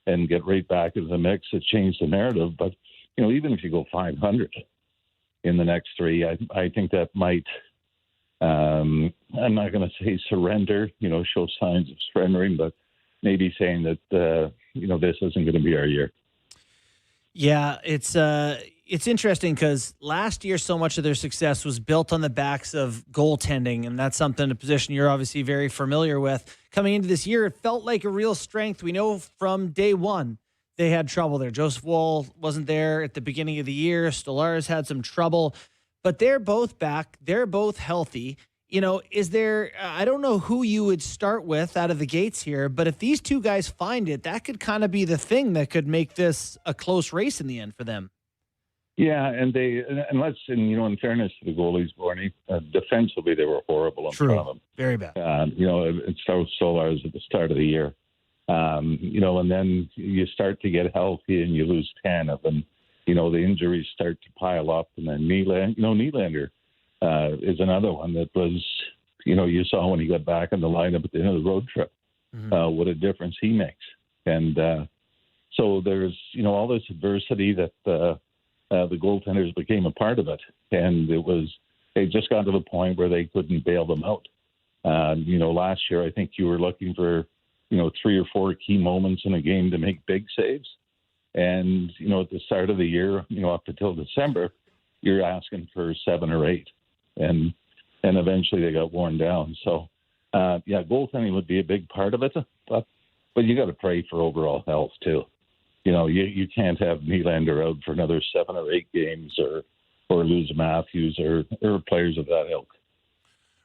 S5: and get right back into the mix, it changes the narrative. But, even if you go 500 in the next 3, I think that might, I'm not going to say surrender, show signs of surrendering, but maybe saying that, this isn't going to be our year.
S2: Yeah, it's interesting because last year so much of their success was built on the backs of goaltending, and that's a position you're obviously very familiar with. Coming into this year, it felt like a real strength. We know from day one they had trouble there. Joseph Woll wasn't there at the beginning of the year. Stolarz had some trouble, but they're both back. They're both healthy. Is there, I don't know who you would start with out of the gates here, but if these 2 guys find it, that could kind of be the thing that could make this a close race in the end for them.
S5: Yeah, and in fairness to the goalies, Bourne, defensively they were horrible in front of them.
S2: Very bad.
S5: It started with Stolarz at the start of the year. And then you start to get healthy and you lose 10 of them. The injuries start to pile up, and then Nylander is another one that was, you saw when he got back in the lineup at the end of the road trip, what a difference he makes. And so there's, all this adversity that the goaltenders became a part of it. And they just got to the point where they couldn't bail them out. Last year, I think you were looking for, 3 or 4 key moments in a game to make big saves. And, at the start of the year, up until December, you're asking for 7 or 8. And eventually they got worn down. So, goaltending would be a big part of it. But you got to pray for overall health, too. You can't have Nylander out for another 7 or 8 games or lose Matthews or players of that ilk.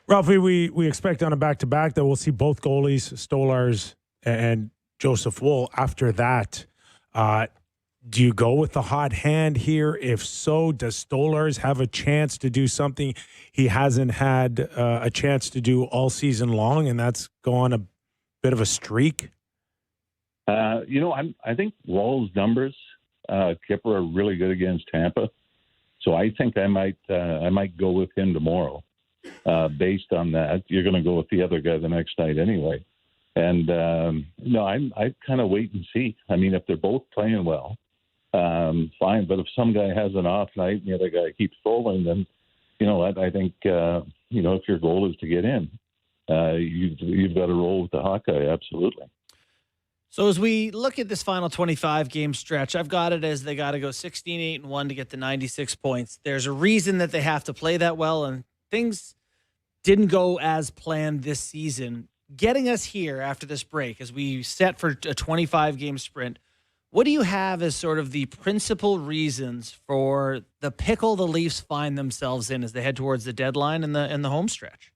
S1: Ralphie, we expect on a back-to-back that we'll see both goalies, Stolarz and Joseph Woll. After that, do you go with the hot hand here? If so, does Stolarz have a chance to do something he hasn't had a chance to do all season long, and that's go on a bit of a streak?
S5: I think Woll's numbers, Kyper, are really good against Tampa. So I think I might go with him tomorrow. Based on that, you're going to go with the other guy the next night anyway. And I kind of wait and see. I mean, if they're both playing well, fine. But if some guy has an off night and the other guy keeps rolling, then I think if your goal is to get in, you've got to roll with the Hawkeye. Absolutely.
S2: So as we look at this final 25-game stretch, I've got it as they got to go 16-8-1 to get to 96 points. There's a reason that they have to play that well, and things didn't go as planned this season. getting us here after this break, as we set for a 25-game sprint, what do you have as sort of the principal reasons for the pickle the Leafs find themselves in as they head towards the deadline and the home stretch?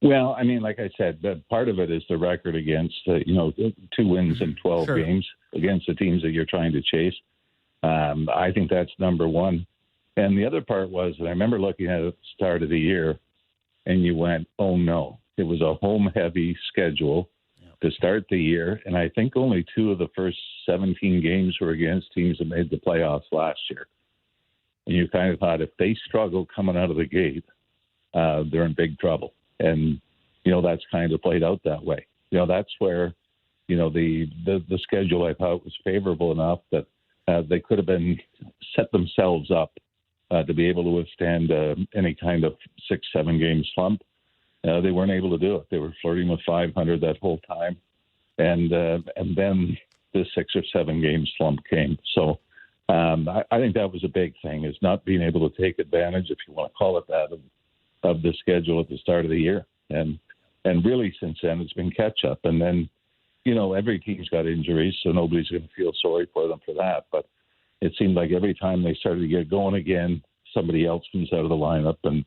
S5: Well, I mean, like I said, part of it is the record against, 2 wins in 12
S2: Sure.
S5: games against the teams that you're trying to chase. I think that's number one. And the other part was that I remember looking at it at the start of the year, and you went, oh, no. It was a home-heavy schedule to start the year, and I think only 2 of the first 17 games were against teams that made the playoffs last year. And you kind of thought if they struggle coming out of the gate, they're in big trouble. And, that's kind of played out that way. That's where, the schedule I thought was favorable enough that they could have been set themselves up to be able to withstand any kind of 6-7 game slump. They weren't able to do it. They were flirting with 500 that whole time. And then the 6 or 7 game slump came. So I think that was a big thing, is not being able to take advantage, if you want to call it that, of the schedule at the start of the year. And really since then it's been catch up. And then, every team's got injuries, so nobody's going to feel sorry for them for that. But it seemed like every time they started to get going again, somebody else comes out of the lineup. And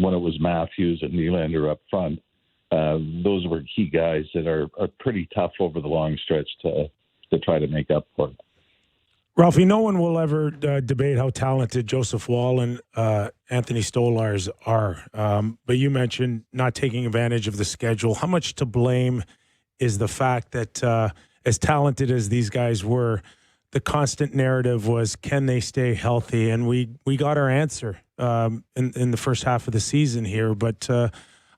S5: when it was Matthews and Nylander up front, those were key guys that are pretty tough over the long stretch to try to make up for it.
S1: Ralphie, no one will ever debate how talented Joseph Woll and Anthony Stolarz are. But you mentioned not taking advantage of the schedule. How much to blame is the fact that as talented as these guys were, the constant narrative was, can they stay healthy? And we got our answer in the first half of the season here. But how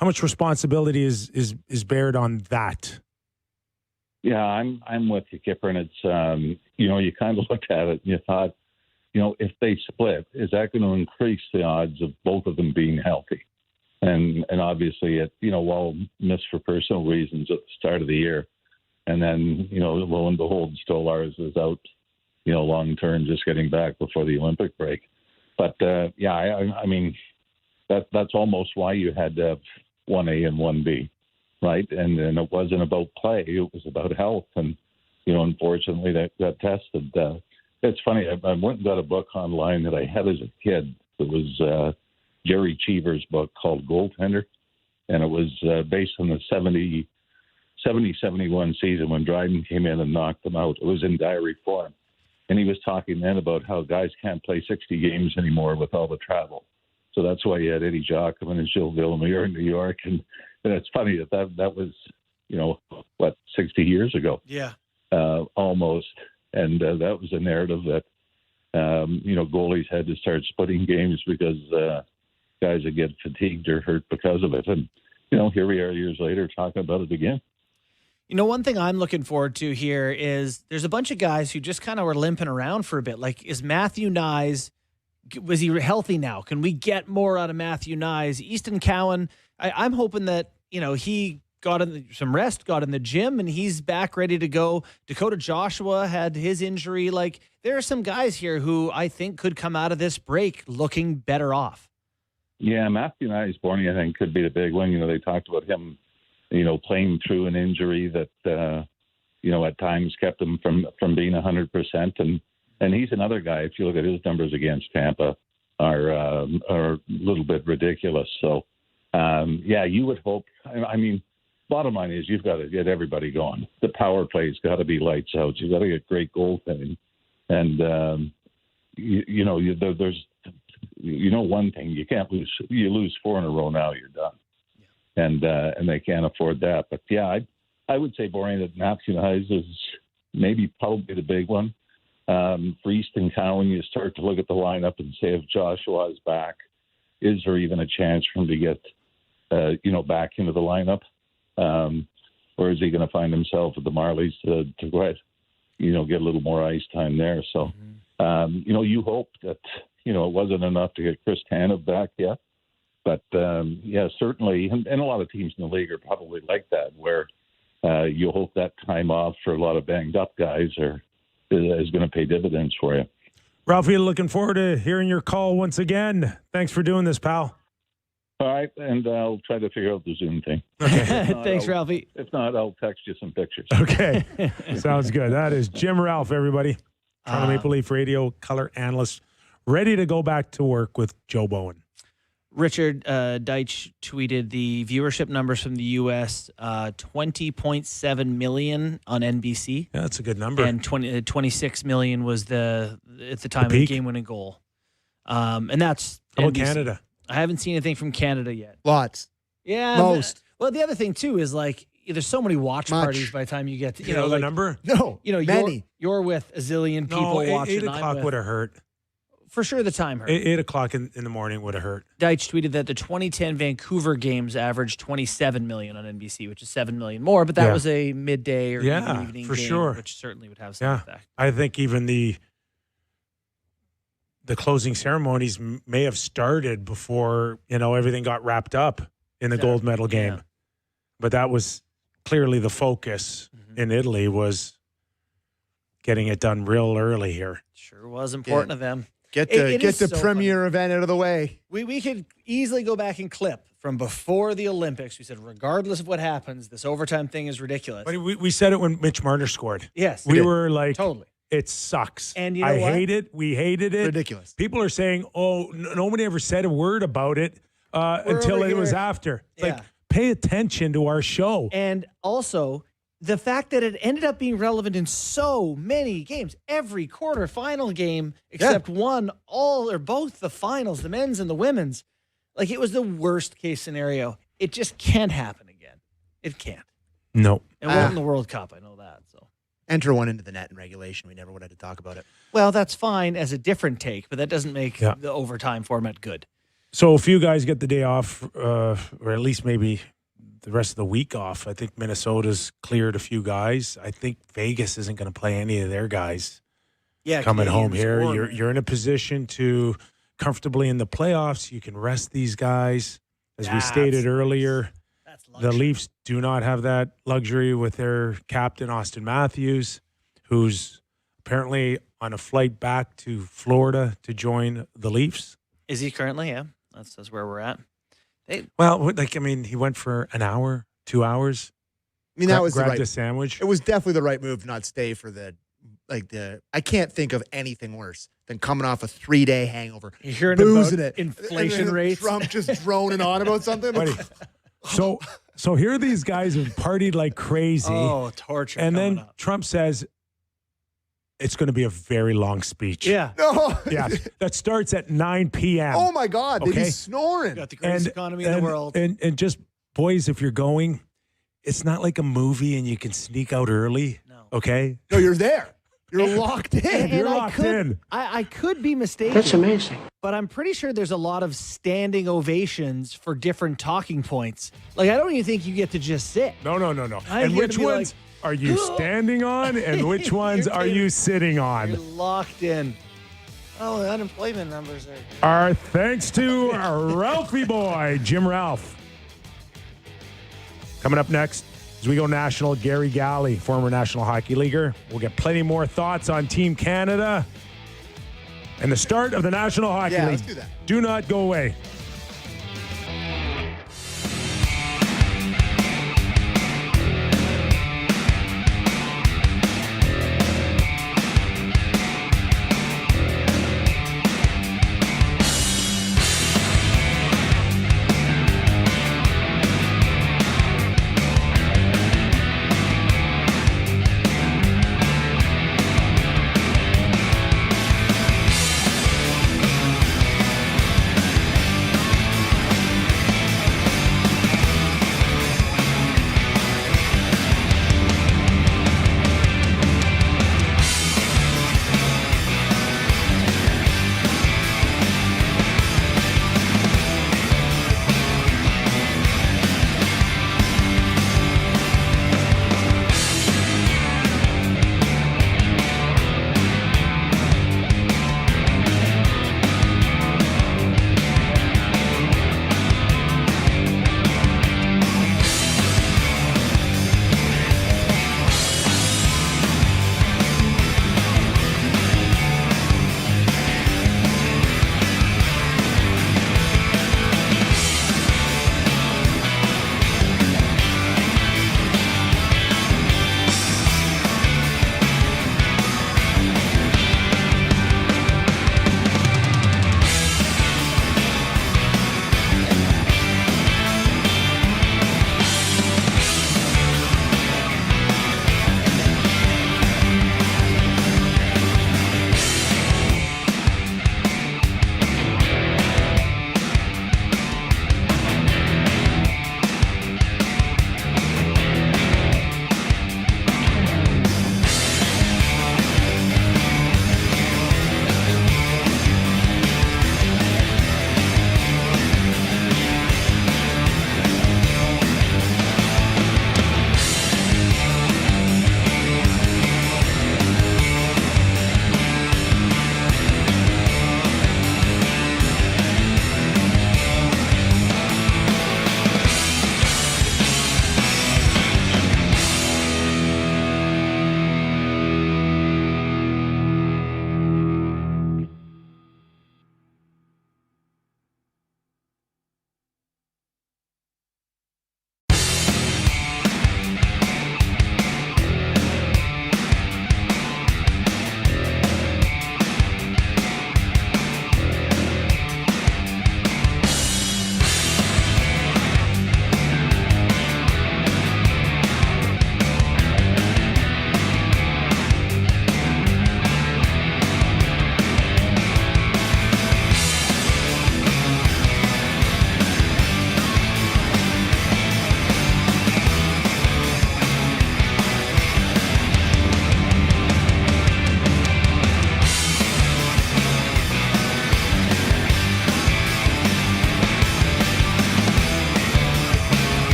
S1: much responsibility is bared on that?
S5: Yeah, I'm with you, Kyper, and it's you kind of looked at it and you thought, if they split, is that going to increase the odds of both of them being healthy? And obviously, Wall missed for personal reasons at the start of the year, and then lo and behold, Stolarz is out, long term, just getting back before the Olympic break. But I mean, that's almost why you had to have 1A and 1B. Right. And it wasn't about play. It was about health. And, unfortunately, that got tested. It's funny. I went and got a book online that I had as a kid. It was Jerry Cheever's book called Goaltender. And it was based on the 70-71 season when Dryden came in and knocked them out. It was in diary form. And he was talking then about how guys can't play 60 games anymore with all the travel. So that's why you had Eddie Giacomin and Gilles Villemure in New York. And it's funny that was, 60 years ago?
S2: Yeah.
S5: Almost. And that was a narrative that, goalies had to start splitting games because guys would get fatigued or hurt because of it. And, here we are years later talking about it again.
S2: One thing I'm looking forward to here is there's a bunch of guys who just kind of were limping around for a bit. Like, is Matthew Nyes, was he healthy now? Can we get more out of Matthew Nyes? Easton Cowan, I'm hoping that, he got some rest, got in the gym, and he's back ready to go. Dakota Joshua had his injury. Like, there are some guys here who I think could come out of this break looking better off.
S5: Yeah, Matthew Nyes Bourne, I think, could be the big one. They talked about him, playing through an injury that, at times kept him from being 100%. And he's another guy, if you look at his numbers against Tampa, are a little bit ridiculous. So, you would hope. I mean, bottom line is you've got to get everybody going. The power play's got to be lights out. You've got to get great goaltending. And, there's one thing, you can't lose. You lose 4 in a row now, you're done. Yeah. And they can't afford that. But, I would say, Bourne, that Matthew Nyes is maybe probably the big one. For Easton Cowan, you start to look at the lineup and say, if Joshua is back, is there even a chance for him to get, back into the lineup? Or is he going to find himself at the Marlies to go ahead, get a little more ice time there? So, you hope that, it wasn't enough to get Chris Tanev back yet. But, certainly, and a lot of teams in the league are probably like that, where you hope that time off for a lot of banged-up guys is going to pay dividends for you.
S1: Ralphie, looking forward to hearing your call once again. Thanks for doing this, pal.
S5: All right, and I'll try to figure out the Zoom thing. If not,
S2: Thanks, Ralphie.
S5: If not, I'll text you some pictures.
S1: Okay. Sounds good. That is Jim Ralph, everybody. Toronto Maple Leaf Radio color analyst, ready to go back to work with Joe Bowen.
S2: Richard Deitch tweeted the viewership numbers from the U.S., 20.7 million on NBC.
S1: Yeah, that's a good number.
S2: And 26 million was at the time of the game-winning goal. And that's
S1: How about
S2: NBC.
S1: Canada?
S2: I haven't seen anything from Canada yet.
S3: Lots.
S2: Yeah.
S3: Most.
S2: Well, the other thing, too, is like there's so many watch parties by the time you get to,
S1: You know the
S2: like,
S1: number?
S3: No. Many.
S2: You're with a zillion people
S1: No,
S2: watching.
S1: 8 o'clock would have hurt.
S2: For sure the time hurt.
S1: 8 o'clock in the morning would have hurt.
S2: Deitch tweeted that the 2010 Vancouver games averaged 27 million on NBC, which is 7 million more, but that was a midday or evening
S1: for
S2: game,
S1: sure.
S2: which certainly would have some effect.
S1: I think even the closing ceremonies may have started before, everything got wrapped up in the gold medal game.
S2: Yeah.
S1: But that was clearly the focus in Italy, was getting it done real early here.
S2: Sure was important to them.
S3: Get
S2: It
S3: the
S2: is so
S3: premier event out of the way.
S2: We could easily go back and clip from before the Olympics. We said, regardless of what happens, this overtime thing is ridiculous.
S1: But we said it when Mitch Marner scored.
S2: Yes.
S1: We were like,
S2: Totally.
S1: it sucks.
S2: And you know
S1: I
S2: what?
S1: hate it. We hated it.
S3: Ridiculous.
S1: People are saying, nobody ever said a word about it until
S2: over
S1: it was
S2: here.
S1: after. It's
S2: Yeah.
S1: like, pay attention to our show.
S2: And also, the fact that it ended up being relevant in so many games, every quarterfinal game except one, all or both the finals, the men's and the women's, like it was the worst case scenario. It just can't happen again. It can't.
S1: No.
S2: It won't in the World Cup. I know that. So
S3: Enter one into the net in regulation. We never would have to talk about it.
S2: well, that's fine as a different take, but that doesn't make the overtime format good.
S1: So a few guys get the day off, or at least maybe the rest of the week off. I think Minnesota's cleared a few guys. I think Vegas isn't going to play any of their guys coming home here. You're in a position to comfortably in the playoffs. You can rest these guys. As we stated earlier, the Leafs do not have that luxury with their captain, Austin Matthews, who's apparently on a flight back to Florida to join the Leafs.
S2: Is he currently? Yeah, that's where we're at.
S1: He went for an hour, 2 hours.
S3: I mean, that was
S1: grabbed a sandwich.
S3: It was definitely the right move to not stay for I can't think of anything worse than coming off a 3-day hangover.
S2: You're hearing
S3: boozing
S2: about
S3: it.
S2: inflation
S3: and then
S2: rates.
S3: Trump just droning on about something.
S1: Buddy, so here these guys have partied like crazy.
S2: Oh, torture.
S1: And
S2: coming
S1: then
S2: up.
S1: Trump says it's going to be a very long speech.
S2: Yeah.
S3: No.
S1: Yeah. That starts at 9 p.m.
S3: Oh, my God. They'd
S1: Okay.
S3: be snoring.
S2: Got the greatest economy in the world.
S1: And just, boys, if you're going, it's not like a movie and you can sneak out early.
S2: No.
S1: Okay?
S3: No, you're there. You're locked in.
S2: And
S1: You're
S2: I
S1: locked
S2: could,
S1: in.
S2: I could be mistaken.
S6: That's amazing.
S2: But I'm pretty sure there's a lot of standing ovations for different talking points. Like, I don't even think you get to just sit.
S1: No.
S2: I
S1: And
S2: get
S1: which
S2: to be
S1: ones are you standing on and which ones are you sitting
S2: You're
S1: on?
S2: locked in. Oh, the unemployment numbers are...
S1: Our thanks to our Ralphie boy, Jim Ralph. Coming up next, as we go national, Garry Galley, former National Hockey Leaguer. We'll get plenty more thoughts on Team Canada and the start of the National Hockey
S3: Yeah,
S1: League.
S3: let's do that.
S1: Do not go away.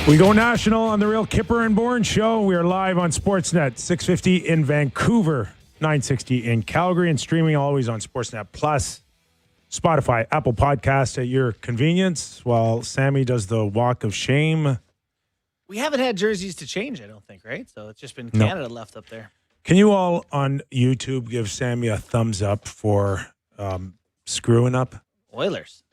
S1: We go national on the real Kyper and Bourne show. We are live on Sportsnet, 650 in Vancouver, 960 in Calgary, and streaming always on Sportsnet Plus, Spotify, Apple Podcasts at your convenience, while Sammy does the walk of shame.
S2: We haven't had jerseys to change, I don't think, right? So it's just been Canada left up there.
S1: Can you all on YouTube give Sammy a thumbs up for screwing up?
S2: Oilers.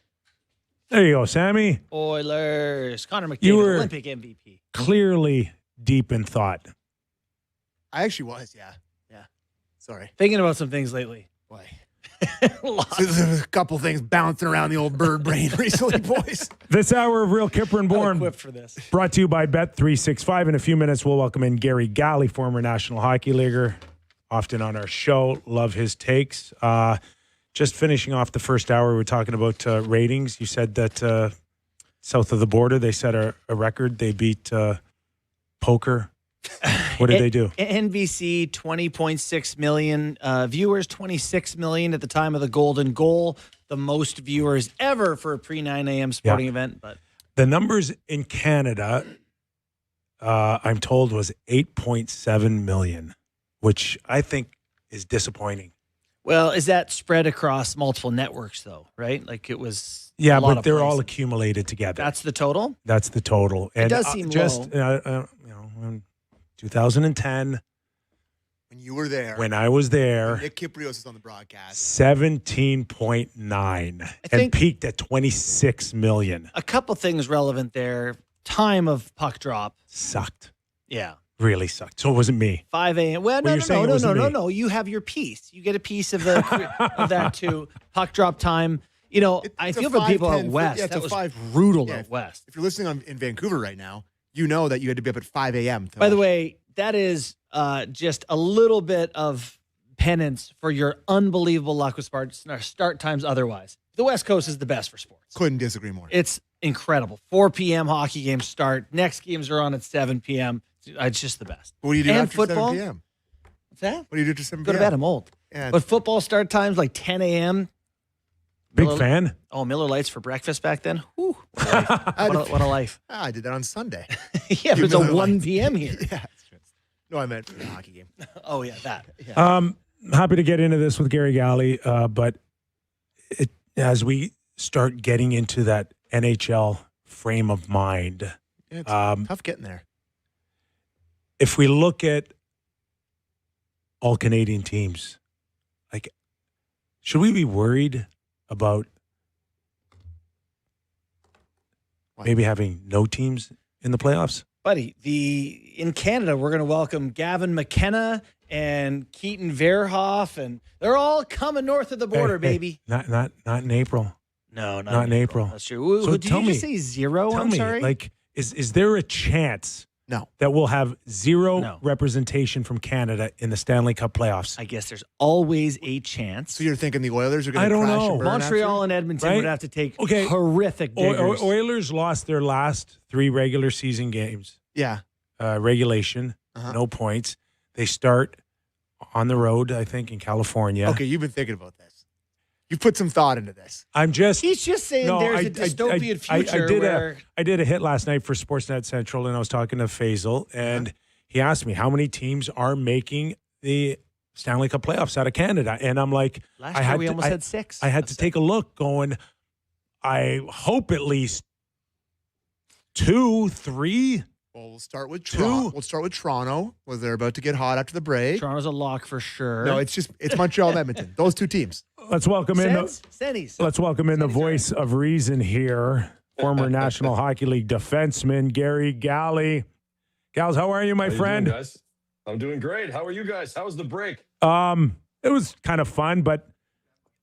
S1: There you go, Sammy.
S2: Oilers. Connor McDavid,
S1: You were
S2: Olympic MVP.
S1: clearly deep in thought.
S3: I actually was, yeah. Sorry.
S2: Thinking about some things lately.
S3: Boy.
S2: Lots.
S3: So there's a couple things bouncing around the old bird brain recently, boys.
S1: This hour of Real Kyper and
S2: Not
S1: Bourne
S2: equipped for this.
S1: brought to you by Bet365. In a few minutes, we'll welcome in Garry Galley, former National Hockey Leaguer, often on our show. Love his takes. Just finishing off the first hour, we were talking about ratings. You said that south of the border, they set a record. They beat poker. What did they do?
S2: NBC, 20.6 million viewers, 26 million at the time of the Golden Goal. The most viewers ever for a pre-9 a.m. sporting event. But
S1: the numbers in Canada, I'm told, was 8.7 million, which I think is disappointing.
S2: well, is that spread across multiple networks, though, right? Like it was.
S1: Yeah,
S2: a lot
S1: but
S2: of
S1: they're all
S2: places.
S1: accumulated together.
S2: That's the total?
S1: That's the total. And
S2: does seem
S1: just, in 2010,
S3: When you were there.
S1: when I was there,
S3: Nick Kypreos is on the broadcast.
S1: 17.9 and
S2: think-
S1: peaked at 26 million.
S2: A couple things relevant there. Time of puck drop.
S1: Sucked.
S2: Yeah.
S1: Really sucked. So it wasn't me.
S2: 5 a.m. Well,
S1: Well, you're saying it wasn't me.
S2: no. You have your piece. You get a piece of the of that too. Puck drop time. You know, I
S3: It's a
S2: feel for
S3: 5,
S2: people
S3: 10,
S2: out west.
S3: yeah, it's
S2: that
S3: a
S2: was
S3: 5
S2: brutal
S3: yeah,
S2: out west.
S3: If you're listening in Vancouver right now, you know that you had to be up at 5 a.m.
S2: By the way, that is just a little bit of penance for your unbelievable luck with start times otherwise. The West Coast is the best for sports.
S3: Couldn't disagree more.
S2: It's incredible. 4 p.m. hockey games start. Next games are on at 7 p.m. It's just the best.
S3: What do you do
S2: and
S3: after
S2: football?
S3: 7 p.m.?
S2: What's that?
S3: What do you do after 7
S2: Go
S3: p.m.?
S2: to bed. I'm old.
S3: Yeah,
S2: But football start times like 10 a.m.
S1: Big
S2: Miller-
S1: fan.
S2: Oh, Miller Lights for breakfast back then. Whew, what a life. What a life.
S3: I did that on Sunday.
S2: Yeah, but it's a
S3: Miller
S2: 1
S3: Lights.
S2: p.m. here.
S3: Yeah. No, I meant for the hockey game.
S2: Oh, yeah, that.
S1: Happy to get into this with Garry Galley, but as we start getting into that NHL frame of mind,
S3: Yeah, it's tough getting there.
S1: if we look at all Canadian teams, like, should we be worried about
S3: What?
S1: maybe having no teams in the playoffs?
S2: Buddy, in Canada, we're going to welcome Gavin McKenna and Keaton Verhoff, and they're all coming north of the border,
S1: Hey,
S2: baby.
S1: Not in April.
S2: No,
S1: not in April.
S2: That's true.
S1: So
S2: Did
S1: tell
S2: you just
S1: me-
S2: say zero?
S1: Tell
S2: I'm
S1: me,
S2: sorry.
S1: like, is there a chance
S3: No.
S1: that we'll have zero
S2: No.
S1: representation from Canada in the Stanley Cup playoffs?
S2: I guess there's always a chance.
S3: So you're thinking the Oilers are going
S1: I
S3: to
S1: don't
S3: crash
S1: know.
S3: and burn
S2: Montreal
S3: after?
S2: and Edmonton
S1: Right?
S2: would have to take
S1: Okay.
S2: horrific diggers.
S1: Oilers lost their last 3 regular season games.
S3: Yeah.
S1: Regulation,
S3: Uh-huh.
S1: no points. They start on the road, I think, in California.
S3: Okay, you've been thinking about this. You put some thought into this.
S1: I'm just.
S2: He's just saying
S1: No,
S2: there's
S1: I-
S2: a dystopian future where
S1: I did a hit last night for Sportsnet Central, and I was talking to Faisal, and he asked me how many teams are making the Stanley Cup playoffs out of Canada, and I'm like,
S2: last year we almost had 6.
S1: I had to take a look, going, I hope at least 2, 3.
S3: Well, we'll start with
S1: Two.
S3: Toronto. We'll start with Toronto, where they're about to get hot after the break.
S2: Toronto's a lock for sure.
S3: No, it's Montreal and Edmonton. Those two teams.
S1: Let's welcome in the
S2: Sennies.
S1: Let's welcome in the
S2: Sennies are
S1: voice of reason here, former National Hockey League defenseman Garry Galley. Gals, how are you, my
S6: How you
S1: friend?
S6: doing, guys? I'm doing great. How are you guys? How was the break?
S1: It was kind of fun, but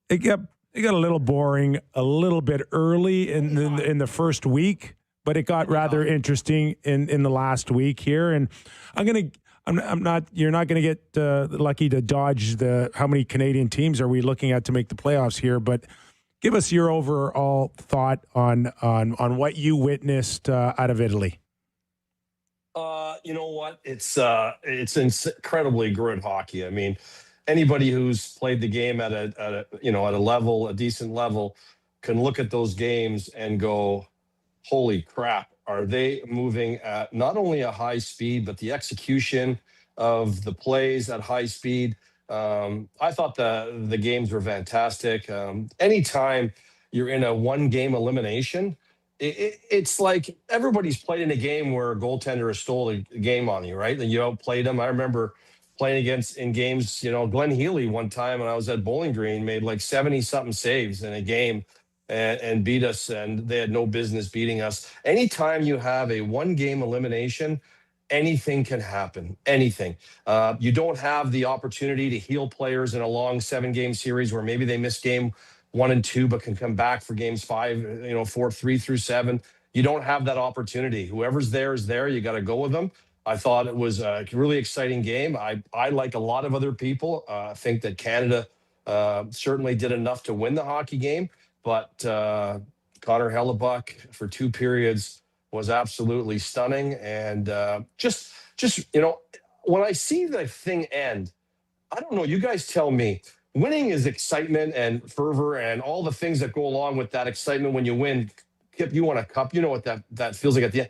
S1: it got a little boring a little bit early in the first week, but it got rather interesting in the last week here. And you're not gonna get lucky to dodge how many Canadian teams are we looking at to make the playoffs here, but give us your overall thought on what you witnessed out of Italy.
S6: You know what? It's incredibly good hockey. I mean, anybody who's played the game at a decent level, can look at those games and go, "Holy crap! are they moving at not only a high speed, but the execution of the plays at high speed. I thought the games were fantastic. Anytime you're in a one-game elimination, it's like everybody's played in a game where a goaltender has stole a game on you, right? And you outplayed them. I remember playing in games, Glenn Healy one time when I was at Bowling Green made like 70-something saves in a game and beat us, and they had no business beating us. Anytime you have a one-game elimination, anything can happen. Anything. You don't have the opportunity to heal players in a long 7-game series where maybe they miss game 1 and 2, but can come back for games 5, 4, 3 through 7. You don't have that opportunity. Whoever's there is there. You got to go with them. I thought it was a really exciting game. I like a lot of other people, think that Canada certainly did enough to win the hockey game, but Connor Hellebuck for 2 periods was absolutely stunning. And just when I see the thing end, I don't know, you guys tell me. Winning is excitement and fervor and all the things that go along with that excitement when you win. Kip, you won a cup. You know what that feels like at the end.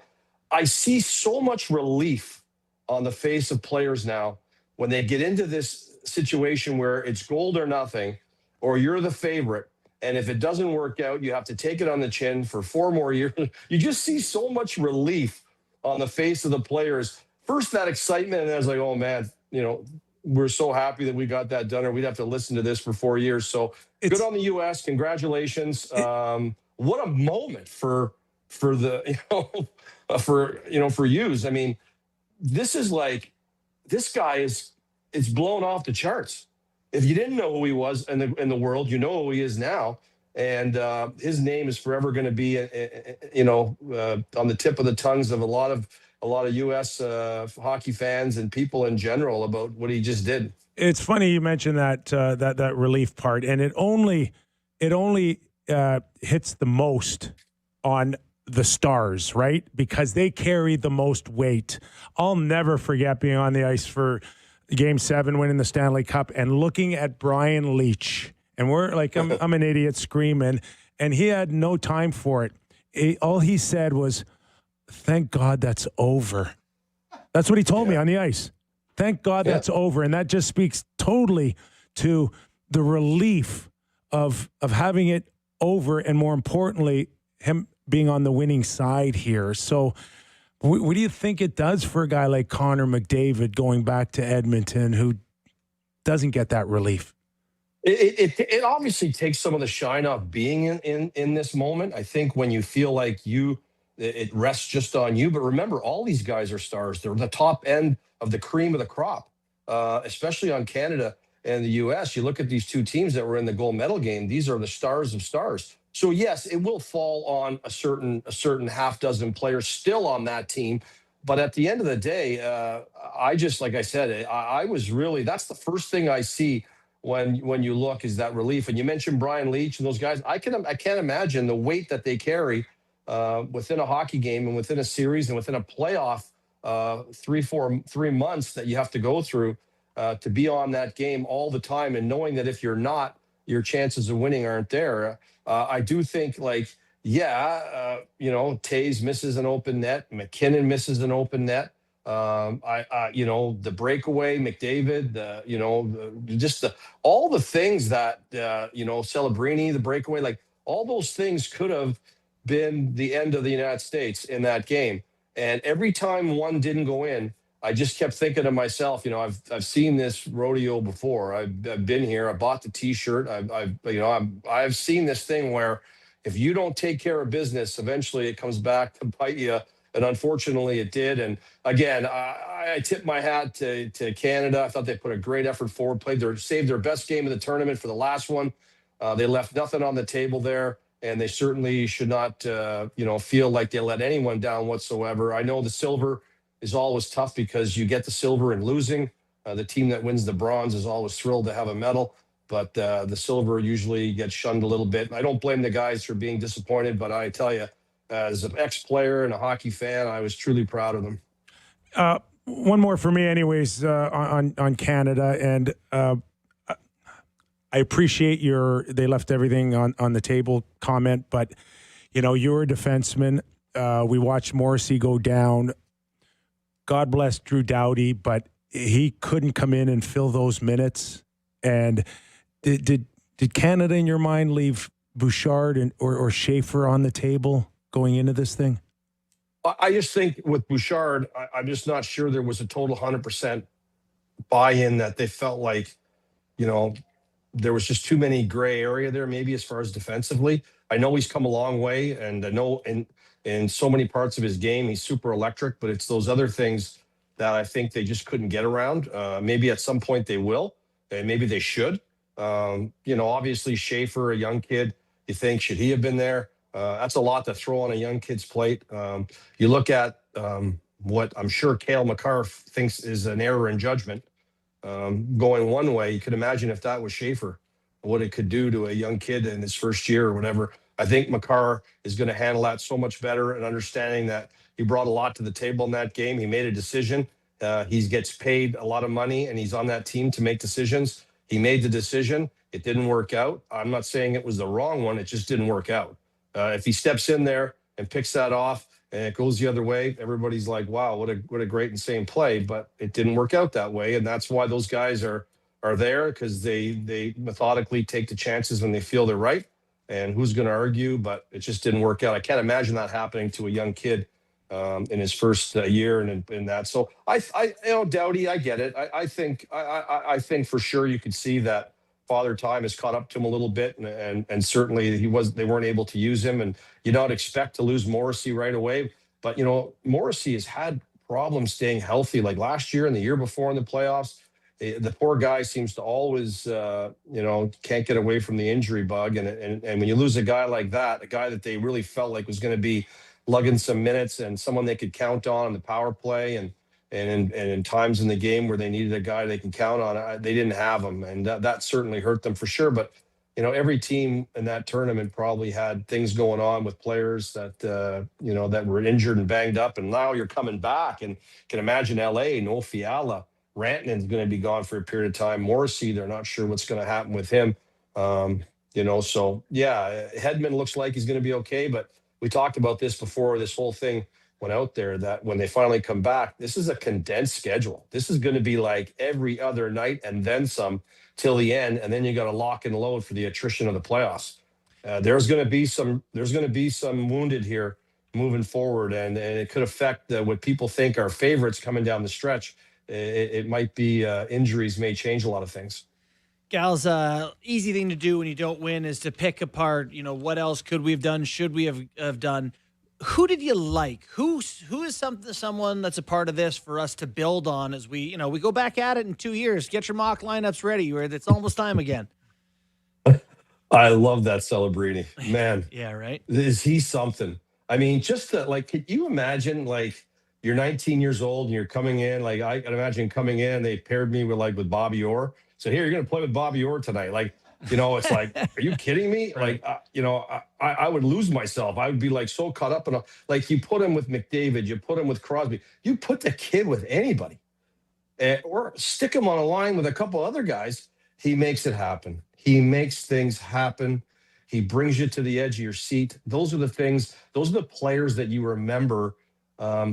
S6: I see so much relief on the face of players now when they get into this situation where it's gold or nothing, or you're the favorite. And if it doesn't work out, you have to take it on the chin for 4 more years. You just see so much relief on the face of the players. First, that excitement, and then I was like, oh, man, we're so happy that we got that done, or we'd have to listen to this for 4 years. So good on the U.S. Congratulations. What a moment for the, for yous. I mean, this is like, this guy it's blown off the charts. If you didn't know who he was in the world, you know who he is now. And his name is forever going to be, on the tip of the tongues of a lot of U.S. Hockey fans and people in general about what he just did.
S1: It's funny you mentioned that relief part, and it only hits the most on the Stars, right? Because they carry the most weight. I'll never forget being on the ice for Game 7, winning the Stanley Cup, and looking at Brian Leetch, and we're like, I'm an idiot screaming, and he had no time for it. All he said was, "Thank God that's over." That's what he told me on the ice. Thank God that's over, and that just speaks totally to the relief of having it over, and more importantly, him being on the winning side here. So what do you think it does for a guy like Connor McDavid going back to Edmonton who doesn't get that relief?
S6: It obviously takes some of the shine off being in this moment. I think when you feel like it rests just on you. But remember, all these guys are stars. They're the top end of the cream of the crop, especially on Canada and the U.S. You look at these 2 teams that were in the gold medal game. These are the stars of stars. So yes, it will fall on a certain half dozen players still on that team. But at the end of the day, I just, like I said, I was really, that's the first thing I see when you look is that relief. And you mentioned Brian Leetch and those guys. I can't imagine the weight that they carry within a hockey game and within a series and within a playoff 3 months that you have to go through to be on that game all the time, and knowing that if you're not, your chances of winning aren't there. I do think Taves misses an open net. McKinnon misses an open net. The breakaway, McDavid, all the things that, Celebrini, the breakaway, like all those things could have been the end of the United States in that game. And every time one didn't go in, I just kept thinking to myself, I've seen this rodeo before. I've been here. I bought the T-shirt. I've seen this thing where if you don't take care of business, eventually it comes back to bite you. And unfortunately, it did. And again, I tip my hat to Canada. I thought they put a great effort forward. Saved their best game of the tournament for the last one. They left nothing on the table there. And they certainly should not, feel like they let anyone down whatsoever. I know the silver is always tough because you get the silver and losing. The team that wins the bronze is always thrilled to have a medal, but the silver usually gets shunned a little bit. I don't blame the guys for being disappointed, but I tell you, as an ex-player and a hockey fan, I was truly proud of them.
S1: One more for me anyways on Canada, and I appreciate they left everything on the table comment, but, you're a defenseman. we watched Morrissey go down. God bless Drew Doughty, but he couldn't come in and fill those minutes. And did Canada, in your mind, leave Bouchard or Schaefer on the table going into this thing?
S6: I just think with Bouchard, I'm just not sure there was a total 100% buy-in that they felt like, there was just too many gray area there, maybe as far as defensively. I know he's come a long way, and I know in so many parts of his game, he's super electric, but it's those other things that I think they just couldn't get around. Maybe at some point they will, and maybe they should. Obviously Schaefer, a young kid, you think, should he have been there? That's a lot to throw on a young kid's plate. You look at what I'm sure Cale Makar thinks is an error in judgment going one way. You could imagine if that was Schaefer, what it could do to a young kid in his first year or whatever. I think Makar is going to handle that so much better, and understanding that he brought a lot to the table in that game. He made a decision. He gets paid a lot of money, and he's on that team to make decisions. He made the decision. It didn't work out. I'm not saying it was the wrong one. It just didn't work out. If he steps in there and picks that off and it goes the other way, everybody's like, wow, what a great, insane play. But it didn't work out that way. And that's why those guys are there, because they methodically take the chances when they feel they're right. And who's going to argue? But it just didn't work out. I can't imagine that happening to a young kid in his first year and in that. So Doughty, I get it. I think for sure you could see that Father Time has caught up to him a little bit, and certainly they weren't able to use him, and you don't expect to lose Morrissey right away. But Morrissey has had problems staying healthy, like last year and the year before in the playoffs. The poor guy seems to always can't get away from the injury bug, and when you lose a guy like that, a guy that they really felt like was going to be lugging some minutes and someone they could count on the power play, and in times in the game where they needed a guy they can count on, they didn't have him, and that certainly hurt them for sure. But every team in that tournament probably had things going on with players that that were injured and banged up, and now you're coming back, and can imagine LA, no Fiala, Rantanen's going to be gone for a period of time. Morrissey, they're not sure what's going to happen with him. So yeah, Hedman looks like he's going to be okay, but we talked about this before this whole thing went out there, that when they finally come back, this is a condensed schedule. This is going to be like every other night and then some till the end, and then you got to lock and load for the attrition of the playoffs. There's going to be some wounded here moving forward, and it could affect what people think are favorites coming down the stretch. It might be injuries may change a lot of things.
S2: Gals, easy thing to do when you don't win is to pick apart, what else could we have done, should we have done. Who did you like? Who is someone that's a part of this for us to build on as we go back at it in 2 years? Get your mock lineups ready. It's almost time again.
S6: I love that Celebrini, man.
S2: Yeah, right.
S6: Is he something? I mean, just could you imagine, you're 19 years old and you're coming in, I can imagine coming in, they paired me with Bobby Orr. So here, you're going to play with Bobby Orr tonight. It's like, are you kidding me?
S2: Right.
S6: I would lose myself. I would be so caught up in you put him with McDavid, you put him with Crosby, you put the kid with anybody, or stick him on a line with a couple other guys. He makes it happen. He makes things happen. He brings you to the edge of your seat. Those are the things. Those are the players that you remember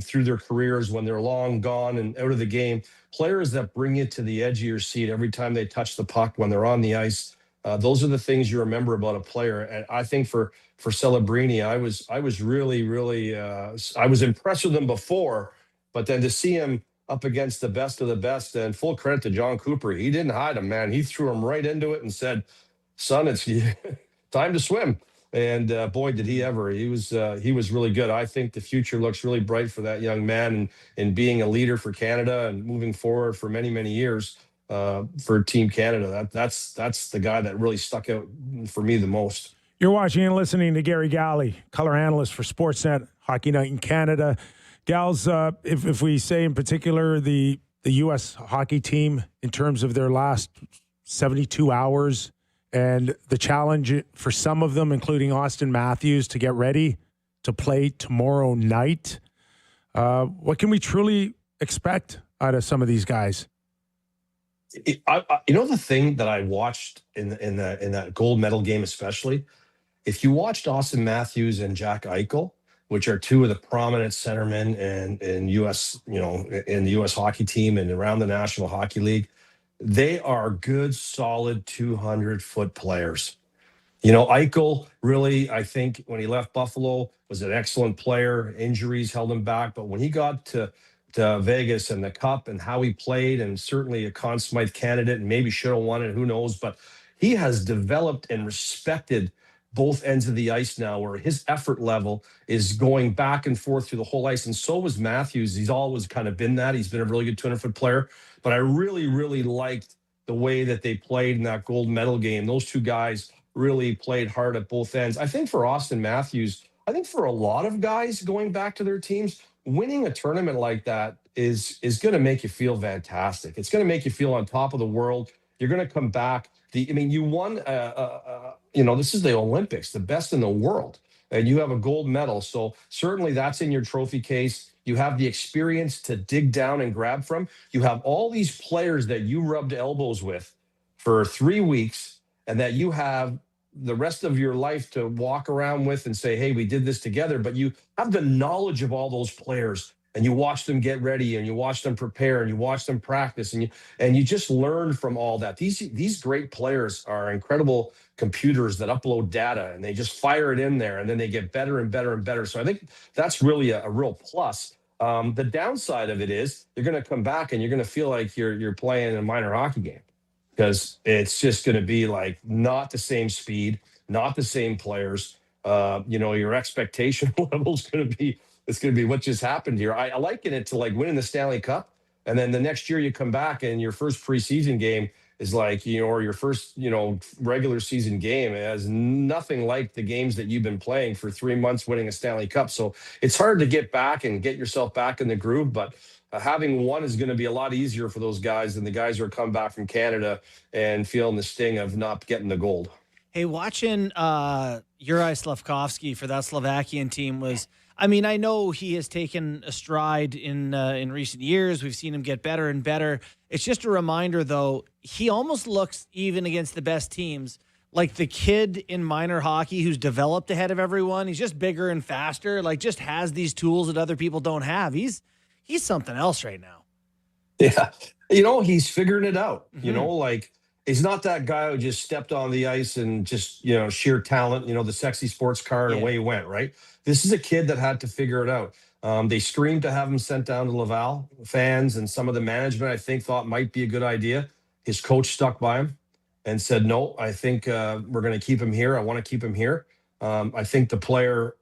S6: through their careers when they're long gone and out of the game. Players that bring you to the edge of your seat every time they touch the puck when they're on the ice. Those are the things you remember about a player. And I think for Celebrini, I was really, really I was impressed with him before, but then to see him up against the best of the best, and full credit to John Cooper, he didn't hide him, man. He threw him right into it and said, "Son, it's time to swim." And boy, did he ever! He was really good. I think the future looks really bright for that young man, and being a leader for Canada and moving forward for many, many years for Team Canada. That's the guy that really stuck out for me the most.
S1: You're watching and listening to Garry Galley, color analyst for Sportsnet, Hockey Night in Canada. Gals, if we say in particular the U.S. hockey team in terms of their last 72 hours. And the challenge for some of them, including Austin Matthews, to get ready to play tomorrow night. What can we truly expect out of some of these guys?
S6: The thing that I watched in that gold medal game, especially, if you watched Austin Matthews and Jack Eichel, which are two of the prominent centermen in U.S. In the U.S. hockey team and around the National Hockey League. They are good, solid 200-foot players. Eichel really, I think, when he left Buffalo, was an excellent player. Injuries held him back, but when he got to Vegas and the Cup and how he played, and certainly a Conn Smythe candidate, and maybe should have won it, who knows? But he has developed and respected both ends of the ice now, where his effort level is going back and forth through the whole ice. And so was Matthews. He's always kind of been that. He's been a really good 200-foot player. But I really, really liked the way that they played in that gold medal game. Those two guys really played hard at both ends. I think for Auston Matthews, I think for a lot of guys going back to their teams, winning a tournament like that is going to make you feel fantastic. It's going to make you feel on top of the world. You're going to come back. You won, this is the Olympics, the best in the world, and you have a gold medal. So certainly that's in your trophy case. You have the experience to dig down and grab from. You have all these players that you rubbed elbows with for 3 weeks, and that you have the rest of your life to walk around with and say, hey, we did this together. But you have the knowledge of all those players, and you watch them get ready, and you watch them prepare, and you watch them practice, and you just learn from all that. These great players are incredible computers that upload data, and they just fire it in there, and then they get better and better and better. So I think that's really a real plus. The downside of it is you're going to come back and you're going to feel like you're playing a minor hockey game, because it's just going to be like not the same speed, not the same players. Your expectation level is going to be, it's going to be what just happened here. I liken it to like winning the Stanley Cup, and then the next year you come back and your first preseason game is like, or your first, regular season game. It has nothing like the games that you've been playing for 3 months winning a Stanley Cup. So it's hard to get back and get yourself back in the groove, but having one is going to be a lot easier for those guys than the guys who are coming back from Canada and feeling the sting of not getting the gold.
S2: Hey, watching Juraj Slafkovsky for that Slovakian team was, I know he has taken a stride in recent years. We've seen him get better and better. It's just a reminder, though, he almost looks, even against the best teams, like the kid in minor hockey who's developed ahead of everyone. He's just bigger and faster, just has these tools that other people don't have. He's something else right now.
S6: Yeah. He's figuring it out. Mm-hmm. He's not that guy who just stepped on the ice and just, sheer talent, the sexy sports car and away he went, right? This is a kid that had to figure it out. They screamed to have him sent down to Laval. Fans and some of the management, I think, thought might be a good idea. His coach stuck by him and said, no, I think we're going to keep him here. I want to keep him here. I think the player,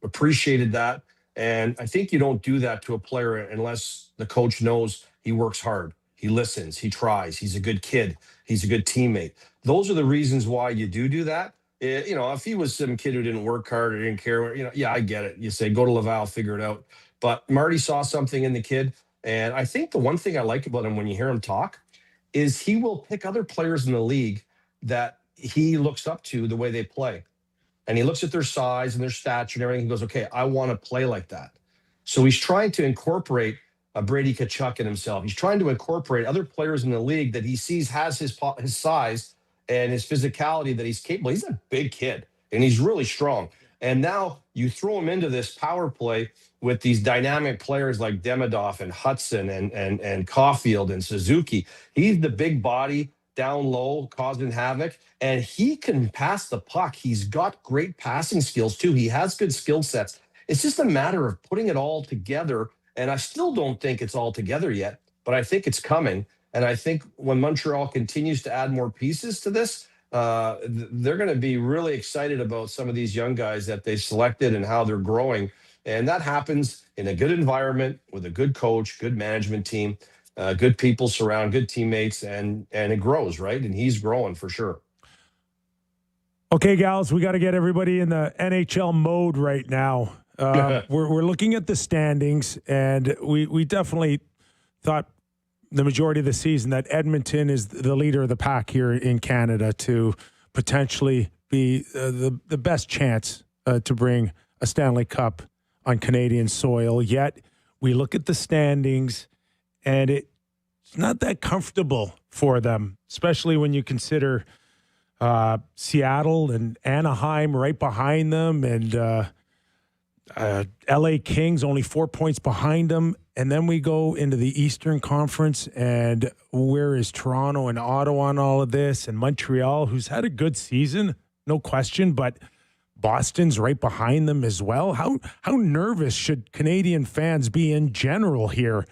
S6: appreciated that. And I think you don't do that to a player unless the coach knows he works hard. He listens. He tries. He's a good kid. He's a good teammate. Those are the reasons why you do that. If he was some kid who didn't work hard or didn't care, I get it. You say, go to Laval, figure it out. But Marty saw something in the kid. And I think the one thing I like about him when you hear him talk is he will pick other players in the league that he looks up to the way they play. And he looks at their size and their stature and everything. He goes, okay, I want to play like that. So he's trying to incorporate a Brady Tkachuk in himself. He's trying to incorporate other players in the league that he sees has his size and his physicality, that he's capable. He's a big kid and he's really strong. And now you throw him into this power play with these dynamic players like Demidov and Hudson and Caulfield and Suzuki. He's the big body down low, causing havoc, and he can pass the puck. He's got great passing skills too. He has good skill sets. It's just a matter of putting it all together. And I still don't think it's all together yet, but I think it's coming. And I think when Montreal continues to add more pieces to this, they're going to be really excited about some of these young guys that they selected and how they're growing. And that happens in a good environment with a good coach, good management team, good people surround, good teammates, and it grows, right? And he's growing for sure.
S1: Okay, gals, we got to get everybody in the NHL mode right now. We're looking at the standings, and we definitely thought the majority of the season that Edmonton is the leader of the pack here in Canada to potentially be the best chance to bring a Stanley Cup on Canadian soil. Yet we look at the standings, and it's not that comfortable for them, especially when you consider Seattle and Anaheim right behind them, and LA Kings only 4 points behind them. And then we go into the Eastern Conference, and where is Toronto and Ottawa in all of this? And Montreal, who's had a good season, no question, but Boston's right behind them as well. How nervous should Canadian fans be in general here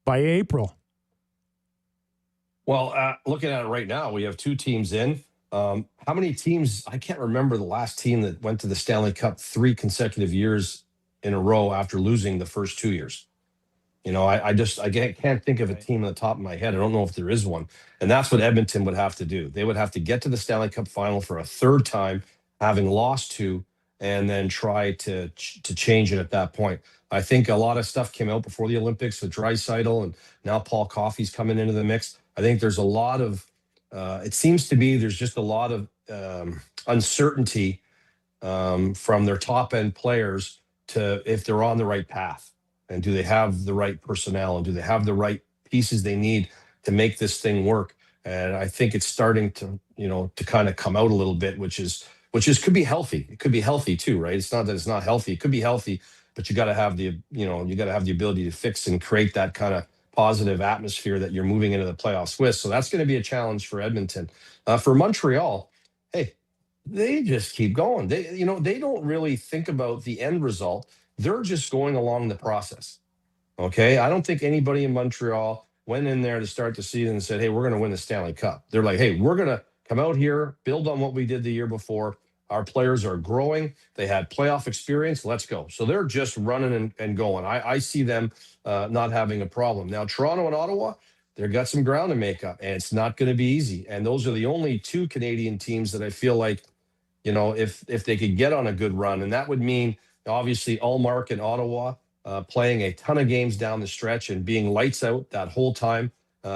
S1: by April?
S6: Well, looking at it right now, we have 2 teams in. How many teams? I can't remember the last team that went to the Stanley Cup 3 consecutive years in a row after losing the first 2 years. I can't think of a team on the top of my head. I don't know if there is one. And that's what Edmonton would have to do. They would have to get to the Stanley Cup final for a 3rd time, having lost 2, and then try to change it at that point. I think a lot of stuff came out before the Olympics with Draisaitl, and now Paul Coffey's coming into the mix. I think there's a lot of, it seems to be there's just a lot of uncertainty from their top end players to if they're on the right path. And do they have the right personnel, and do they have the right pieces they need to make this thing work? And I think it's starting to, to kind of come out a little bit, which could be healthy. It could be healthy too, right? It's not that it's not healthy. It could be healthy, but you got to have the ability to fix and create that kind of positive atmosphere that you're moving into the playoffs with. So that's going to be a challenge for Edmonton. For Montreal, hey, they just keep going. They don't really think about the end result. They're just going along the process. Okay. I don't think anybody in Montreal went in there to start the season and said, hey, we're going to win the Stanley Cup. They're like, hey, we're going to come out here, build on what we did the year before. Our players are growing. They had playoff experience. Let's go. So they're just running and going. I see them not having a problem. Now, Toronto and Ottawa, they've got some ground to make up, and it's not going to be easy. And those are the only 2 Canadian teams that I feel like, if they could get on a good run, and that would mean, obviously, Allmark in Ottawa playing a ton of games down the stretch and being lights out that whole time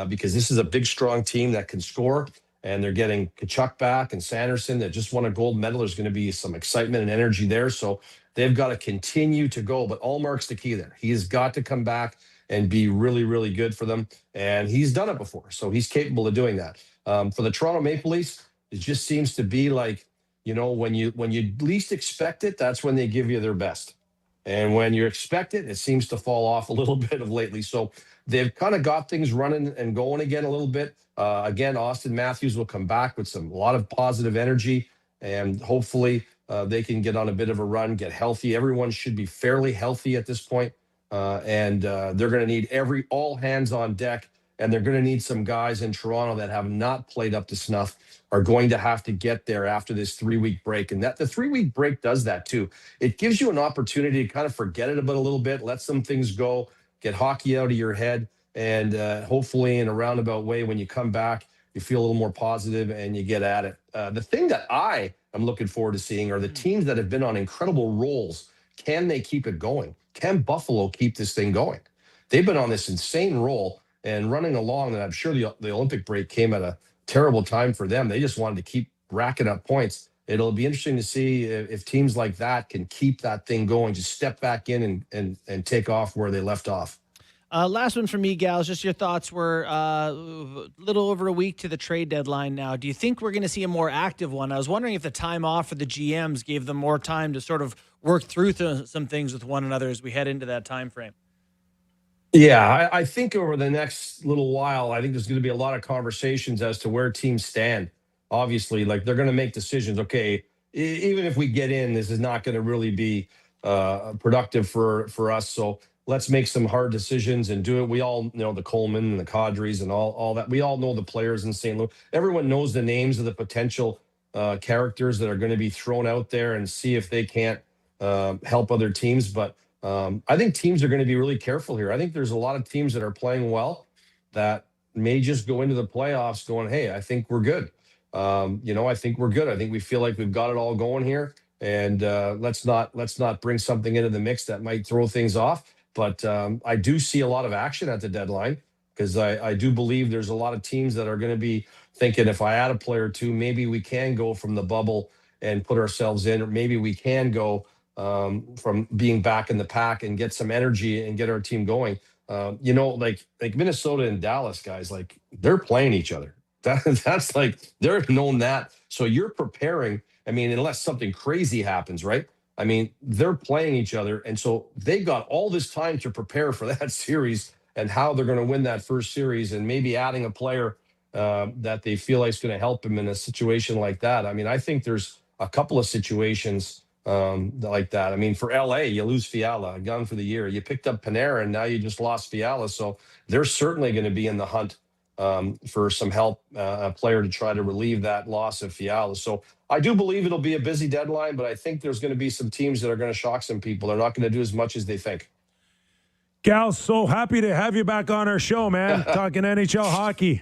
S6: because this is a big, strong team that can score, and they're getting Kachuk back and Sanderson that just won a gold medal. There's going to be some excitement and energy there. So they've got to continue to go. But Allmark's the key there. He has got to come back and be really, really good for them. And he's done it before, so he's capable of doing that. For the Toronto Maple Leafs, it just seems to be like, when you least expect it, that's when they give you their best. And when you expect it, it seems to fall off a little bit of lately. So they've kind of got things running and going again a little bit. Again, Austin Matthews will come back with a lot of positive energy, and hopefully they can get on a bit of a run, get healthy. Everyone should be fairly healthy at this point. And they're going to need all hands on deck. And they're going to need some guys in Toronto that have not played up to snuff are going to have to get there after this 3-week break. And that the 3-week break does that too. It gives you an opportunity to kind of forget it about a little bit, let some things go, get hockey out of your head. And hopefully in a roundabout way, when you come back, you feel a little more positive and you get at it. The thing that I am looking forward to seeing are the teams that have been on incredible rolls. Can they keep it going? Can Buffalo keep this thing going? They've been on this insane roll and running along, and I'm sure the Olympic break came at a terrible time for them. They just wanted to keep racking up points. It'll be interesting to see if teams like that can keep that thing going, just step back in and take off where they left off.
S2: Last one for me, gals. Just your thoughts. We're a little over a week to the trade deadline now. Do you think we're going to see a more active one? I was wondering if the time off for the GMs gave them more time to sort of work through some things with one another as we head into that time frame.
S6: Yeah, I think over the next little while, I think there's going to be a lot of conversations as to where teams stand. Obviously, like they're going to make decisions. Okay, even if we get in, this is not going to really be productive for us. So let's make some hard decisions and do it. We all know the Coleman and the Kadris and all that. We all know the players in St. Louis. Everyone knows the names of the potential characters that are going to be thrown out there and see if they can't help other teams. But I think teams are going to be really careful here. I think there's a lot of teams that are playing well that may just go into the playoffs going, hey, I think we're good. I think we're good. I think we feel like we've got it all going here. And let's not bring something into the mix that might throw things off. But I do see a lot of action at the deadline because I do believe there's a lot of teams that are going to be thinking if I add a player or two, maybe we can go from the bubble and put ourselves in, or maybe we can go from being back in the pack and get some energy and get our team going. Like Minnesota and Dallas guys, like they're playing each other. That's like they're known that. So you're preparing. I mean, unless something crazy happens, right? I mean, they're playing each other. And so they got all this time to prepare for that series and how they're going to win that first series, and maybe adding a player that they feel like is going to help them in a situation like that. I mean, I think there's a couple of situations like that. I mean, for LA, you lose Fiala, gone for the year. You picked up Panera, and now you just lost Fiala. So they're certainly going to be in the hunt for some help, a player to try to relieve that loss of Fiala. So I do believe it'll be a busy deadline, but I think there's going to be some teams that are going to shock some people. They're not going to do as much as they think.
S1: Gal, so happy to have you back on our show, man. Talking NHL hockey.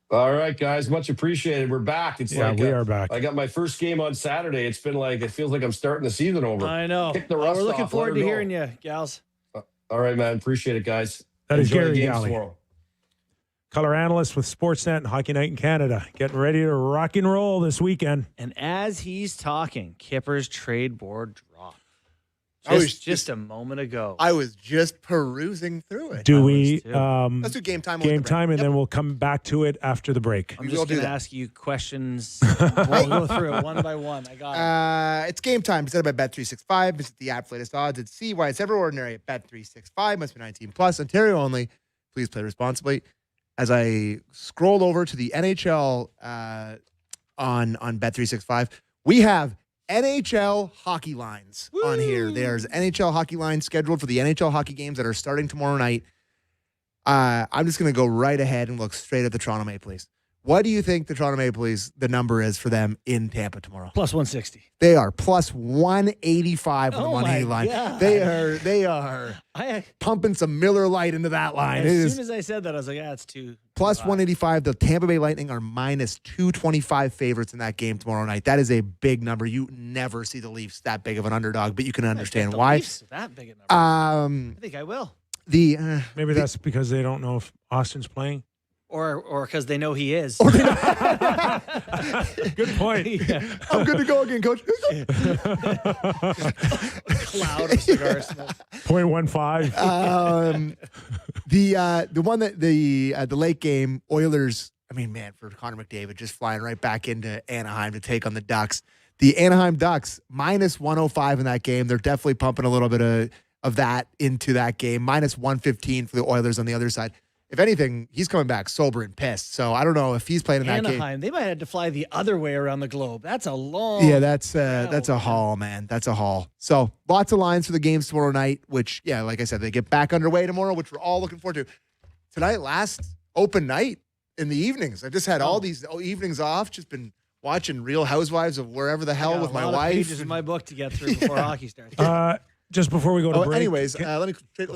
S6: All right, guys. Much appreciated. We're back. It's
S1: we are back.
S6: I got my first game on Saturday. It's been like, it feels like I'm starting the season over.
S2: I know.
S6: Kick the rust
S2: We're looking
S6: off,
S2: forward
S6: let
S2: to
S6: her go.
S2: hearing you, gals.
S6: All right, man. Appreciate it, guys.
S1: That is
S6: Enjoy the
S1: Garry
S6: games
S1: Galley,
S6: tomorrow.
S1: color analyst with Sportsnet and Hockey Night in Canada. Getting ready to rock and roll this weekend.
S2: And as he's talking, Kyper's trade board dropped.
S3: I was
S2: Just a moment ago.
S3: I was just perusing through it.
S1: Do we
S3: Let's do game time.
S1: game time, and then we'll come back to it after the break.
S2: I'm
S3: We
S2: just
S3: will do
S2: going to
S3: that.
S2: ask you questions. We'll go through it one by one. I got it.
S3: It's game time. Presented by Bet365. Visit the app for latest odds and see why it's ever ordinary at Bet365. Must be 19 plus. Ontario only. Please play responsibly. As I scroll over to the NHL on Bet365, we have NHL hockey lines on here. There's NHL hockey lines scheduled for the NHL hockey games that are starting tomorrow night. I'm just going to go right ahead and look straight at the Toronto Maple Leafs. What do you think the Toronto Maple Leafs, the number is for them in Tampa tomorrow?
S2: Plus 160.
S3: They are plus 185 on the
S2: Oh
S3: money
S2: my
S3: line.
S2: God.
S3: They are pumping some Miller Lite into that line. It
S2: As
S3: is
S2: soon as I said that, I was like, it's too.
S3: plus
S2: high.
S3: 185. The Tampa Bay Lightning are minus 225 favorites in that game tomorrow night. That is a big number. You never see the Leafs that big of an underdog, but you can understand
S2: The
S3: why.
S2: Leafs are that big a number. I think I will.
S1: Maybe that's because they don't know if Austin's playing.
S2: Or because they know he is.
S1: Good point.
S2: Yeah.
S3: I'm good to go again, Coach.
S2: Cloud of cigar smoke.
S1: 0.15.
S3: The one that the late game Oilers. I mean, man, for Connor McDavid just flying right back into Anaheim to take on the Ducks. The Anaheim Ducks minus 105 in that game. They're definitely pumping a little bit of that into that game. Minus 115 for the Oilers on the other side. If anything, he's coming back sober and pissed. So I don't know if he's playing in that game.
S2: Anaheim, they might have to fly the other way around the globe. That's a long.
S3: Yeah, that's a haul, man. That's a haul. So lots of lines for the games tomorrow night, which, yeah, like I said, they get back underway tomorrow, which we're all looking forward to. Tonight, last open night in the evenings. I've just had all these evenings off, just been watching Real Housewives of wherever the hell with my wife.
S2: Pages in my book to get through before hockey starts.
S1: Just before we go to break.
S3: Anyways, let me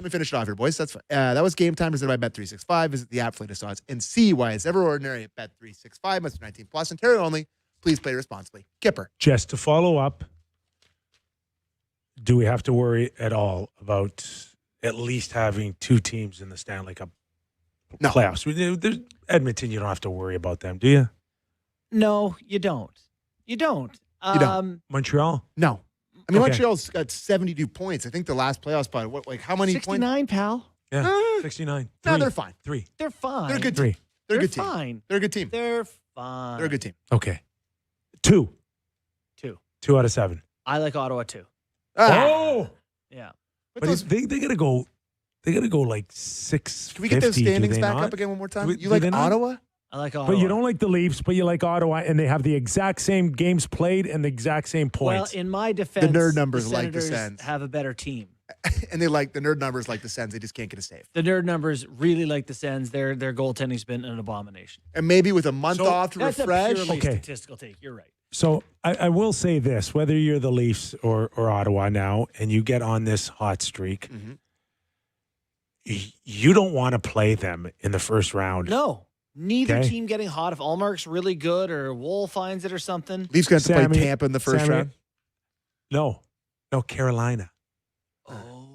S3: finish it off here, boys. That's fine. That was game time presented by Bet365. Visit the app for latest odds and see why it's ever ordinary at Bet365. Must be 19 plus. Ontario only. Please play responsibly. Kyper.
S1: Just to follow up, do we have to worry at all about at least having two teams in the Stanley Cup playoffs? There's Edmonton, you don't have to worry about them, do you?
S2: No, you don't. You don't.
S1: Montreal?
S3: No. I mean,
S1: Okay.
S3: Montreal's got 72 points. I think the last playoff spot, how many
S2: 69,
S3: points?
S2: pal.
S1: Yeah, 69.
S3: No, they're fine.
S1: 3.
S2: They're fine.
S3: They're a good
S1: 3.
S3: team. They're a
S2: They're
S3: good team.
S2: fine.
S3: They're a good team.
S2: They're fine.
S3: They're a good team.
S1: Okay. 2. 2 out of 7.
S2: I like Ottawa too.
S1: Oh!
S2: Yeah.
S3: But
S1: But
S3: those-
S1: they gotta go. They gotta go like 6.
S3: can we get those standings back up again one more time?
S1: Do
S3: You
S1: they
S3: like
S1: not?
S3: Ottawa?
S2: I like Ottawa.
S1: But you don't like the Leafs, but you like Ottawa, and they have the exact same games played and the exact same
S2: Well,
S1: points.
S2: in my defense,
S3: nerd numbers like the
S2: Senators
S3: Sens.
S2: have a better team.
S3: And they like the nerd numbers like the Sens. They just can't get a save.
S2: The nerd numbers really like the Sens. Their goaltending's been an abomination.
S3: And maybe with a month off to
S2: That's
S3: refresh.
S2: a purely
S1: Okay.
S2: statistical take. You're right.
S1: So I will say this, whether you're the Leafs or Ottawa now, and you get on this hot streak, you don't want to play them in the first round.
S2: No, neither
S1: Okay.
S2: team getting hot. If Allmark's really good or Wool finds it or something.
S3: Leafs going to have to
S1: Sammy-
S3: play Tampa in the first
S1: Sammy-
S3: round.
S1: No, Carolina,
S2: Oh,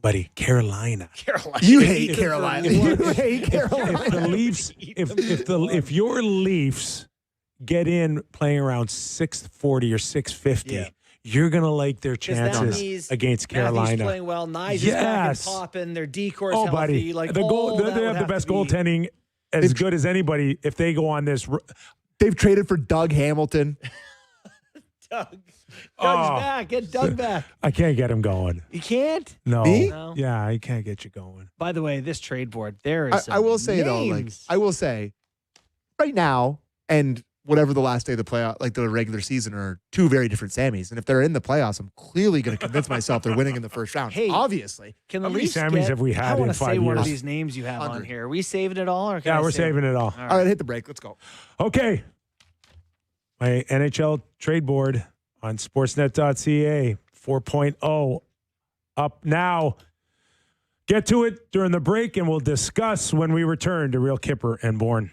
S1: buddy, Carolina.
S2: Carolina.
S3: You hate
S2: Eat them
S3: Carolina.
S2: for
S3: You
S2: lunch.
S3: hate Carolina.
S1: If the Leafs, if your Leafs get in playing around 640 or 650,
S2: Yeah.
S1: you're gonna like their
S2: 'Cause that
S1: chances
S2: means
S1: against
S2: Matthews
S1: Carolina.
S2: playing well. Nyes is back and
S1: Yes.
S2: popping. Their decore's
S1: Oh,
S2: healthy.
S1: buddy,
S2: Like
S1: they
S2: all that
S1: have
S2: would
S1: the best
S2: to be-
S1: goaltending as good as anybody if they go on this.
S3: They've traded for Doug Hamilton.
S2: Doug. Doug's
S1: Oh.
S2: back. Get Doug back.
S1: I can't get him going.
S2: You can't?
S1: No.
S3: Me?
S2: No.
S1: Yeah, I can't get you going.
S2: By the way, this trade board, there is
S3: I will say though, right now, and whatever the last day of the playoff, like the regular season, are two very different Sammys. And if they're in the playoffs, I'm clearly going to convince myself they're winning in the first round.
S2: Hey,
S3: obviously.
S2: Can the
S1: How many
S2: Leafs
S1: Sammys
S2: get,
S1: have we had
S2: I
S1: in
S2: want to
S1: 5
S2: say one of
S1: years?
S2: these names you have on
S3: 100.
S2: here. Are we saving it all? Or can
S1: Yeah,
S2: I
S1: we're
S2: say
S1: saving it all.
S3: All right, hit the break. Let's go.
S1: Okay. My NHL trade board on sportsnet.ca 4.0 up now. Get to it during the break, and we'll discuss when we return to Real Kyper and Bourne.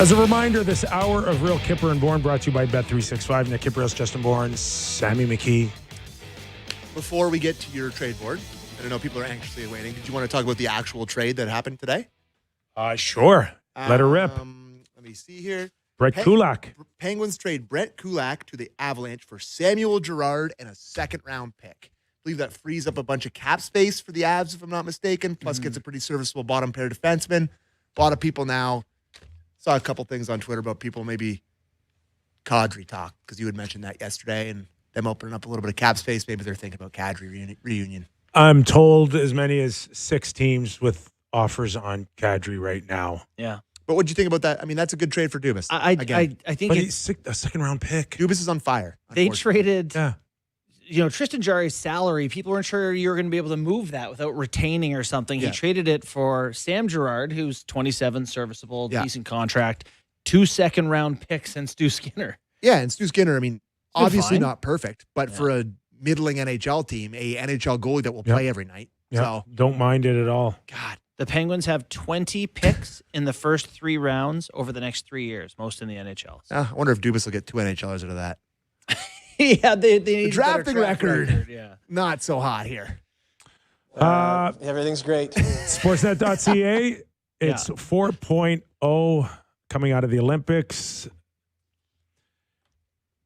S1: As a reminder, this hour of Real Kyper and Bourne brought to you by Bet365. Nick Kypreos, Justin Bourne, Sammy McKee.
S3: Before we get to your trade board, I don't know, people are anxiously waiting. Did you want to talk about the actual trade that happened today?
S1: Sure. Let her rip.
S3: Let me see here.
S1: Brett Kulak.
S3: Penguins trade Brett Kulak to the Avalanche for Samuel Girard and a second-round pick. I believe that frees up a bunch of cap space for the Avs, if I'm not mistaken, plus gets a pretty serviceable bottom pair defenseman. A lot of people now saw a couple things on Twitter about people maybe Kadri talk, because you had mentioned that yesterday, and them opening up a little bit of cap space. Maybe they're thinking about Kadri reunion.
S1: I'm told as many as 6 teams with offers on Kadri right now.
S2: Yeah.
S3: But what do you think about that? I mean, that's a good trade for Dubas.
S2: I think
S1: But he's a second-round pick.
S3: Dubas is on fire.
S2: They traded,
S1: Yeah.
S2: Tristan Jarry's salary. People weren't sure you were going to be able to move that without retaining or something.
S3: Yeah.
S2: He traded it for Sam Girard, who's 27, serviceable,
S3: Yeah.
S2: decent contract, 2 second-round picks, and Stu Skinner.
S3: Yeah, and Stu Skinner, I mean, obviously
S2: fine.
S3: not perfect, but for a middling NHL team, a NHL goalie that will play every night.
S1: Yeah.
S3: So,
S1: Don't mind it at all.
S3: God.
S2: The Penguins have 20 picks in the first 3 rounds over the next 3 years, most in the NHL.
S3: I wonder if Dubas will get 2 NHLers out of that.
S2: Yeah, they need a better
S3: drafting
S2: track
S3: record.
S2: Yeah.
S3: Not so hot here.
S7: Everything's great.
S1: Sportsnet.ca, it's 4.0 coming out of the Olympics.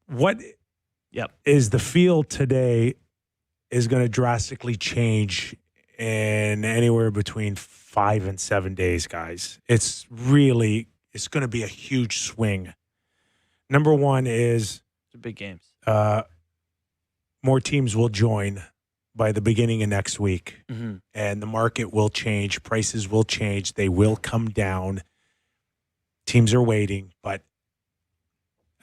S1: What is the field today is going to drastically change in anywhere between 5 and 7 days, guys. It's going to be a huge swing. Number one is
S2: They're big games.
S1: more teams will join by the beginning of next week,
S2: Mm-hmm.
S1: and the market will change. Prices will change. They will come down. Teams are waiting, but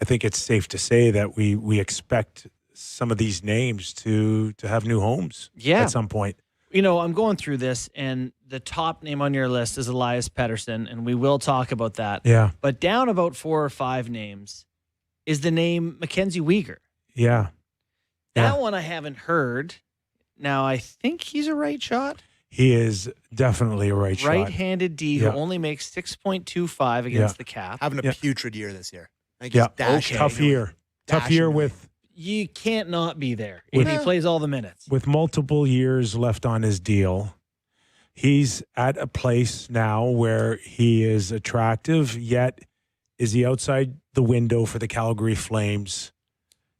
S1: I think it's safe to say that we expect some of these names to have new homes at some point.
S2: I'm going through this, and the top name on your list is Elias Pettersson, and we will talk about that.
S1: Yeah.
S2: But down about 4 or 5 names is the name Mackenzie Weegar.
S1: Yeah.
S2: That one I haven't heard. Now, I think he's a right shot.
S1: He is definitely a right shot.
S2: Right-handed D who only makes 6.25 against the cap.
S3: Having a putrid year this year. I think he's dashing.
S1: Tough year. Tough year with
S2: You can't not be there if he plays all the minutes.
S1: with multiple years left on his deal. He's at a place now where he is attractive, yet is he outside the window for the Calgary Flames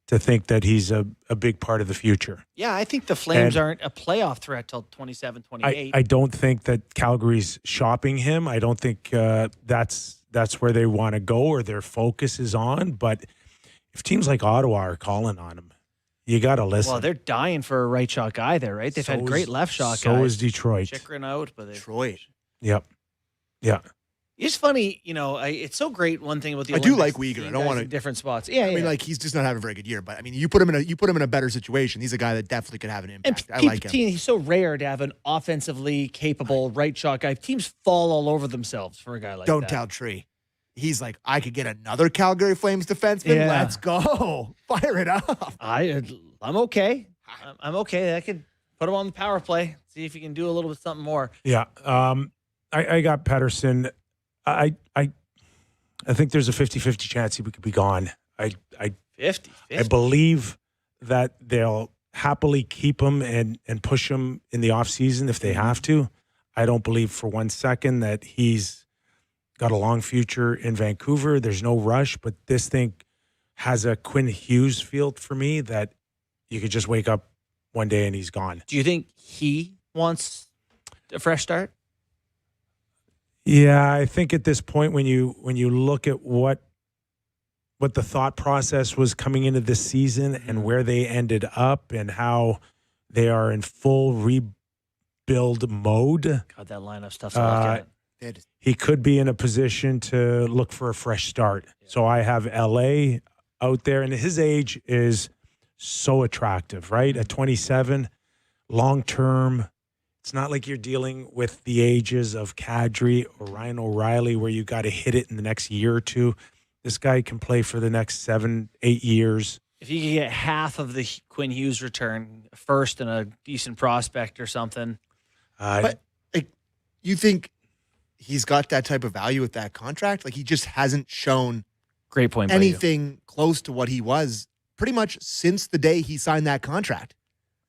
S1: to think that he's a big part of the future?
S2: Yeah, I think the Flames aren't a playoff threat till 27, 28.
S1: I don't think that Calgary's shopping him. I don't think that's where they want to go or their focus is on. But if teams like Ottawa are calling on him, you got to listen.
S2: Well, they're dying for a right shot guy there, right? They've had great left shot guys.
S1: So is Detroit.
S2: Chikrin out, but
S3: Detroit.
S1: Yep. Yeah.
S2: It's funny, it's so great. One thing about the
S3: I do
S2: Olympics,
S3: like Weegar.
S2: seeing
S3: I don't
S2: guys
S3: want
S2: in
S3: to
S2: different spots. Yeah,
S3: I mean, like, he's just not having a very good year. But I mean, you put him in a better situation. He's a guy that definitely could have an impact. I like him.
S2: He's so rare to have an offensively capable right shot guy. Teams fall all over themselves for a guy like that.
S3: Don't tell Tree. He's like, I could get another Calgary Flames defenseman.
S2: Yeah.
S3: Let's go. Fire it up.
S2: I'm okay. I'm okay. I could put him on the power play. See if he can do a little bit something more.
S1: Yeah. I got Pettersson. I think there's a 50-50 chance he could be gone. I
S2: 50.
S1: believe that they'll happily keep him and push him in the offseason if they have to. I don't believe for 1 second that he's got a long future in Vancouver. There's no rush, but this thing has a Quinn Hughes feel for me that you could just wake up one day and he's gone.
S2: Do you think he wants a fresh start?
S1: Yeah, I think at this point when you look at what the thought process was coming into this season and where they ended up and how they are in full rebuild mode,
S2: God, that lineup stuff's a look at.
S1: he could be in a position to look for a fresh start. Yeah. So I have LA out there, and his age is so attractive, right? At 27, long term. It's not like you're dealing with the ages of Kadri or Ryan O'Reilly where you got to hit it in the next year or two. This guy can play for the next 7-8 years.
S2: If you could get half of the Quinn Hughes return, first and a decent prospect or something.
S3: But you think he's got that type of value with that contract. Like, he just hasn't shown
S2: Great point. by you.
S3: anything close to what he was pretty much since the day he signed that contract.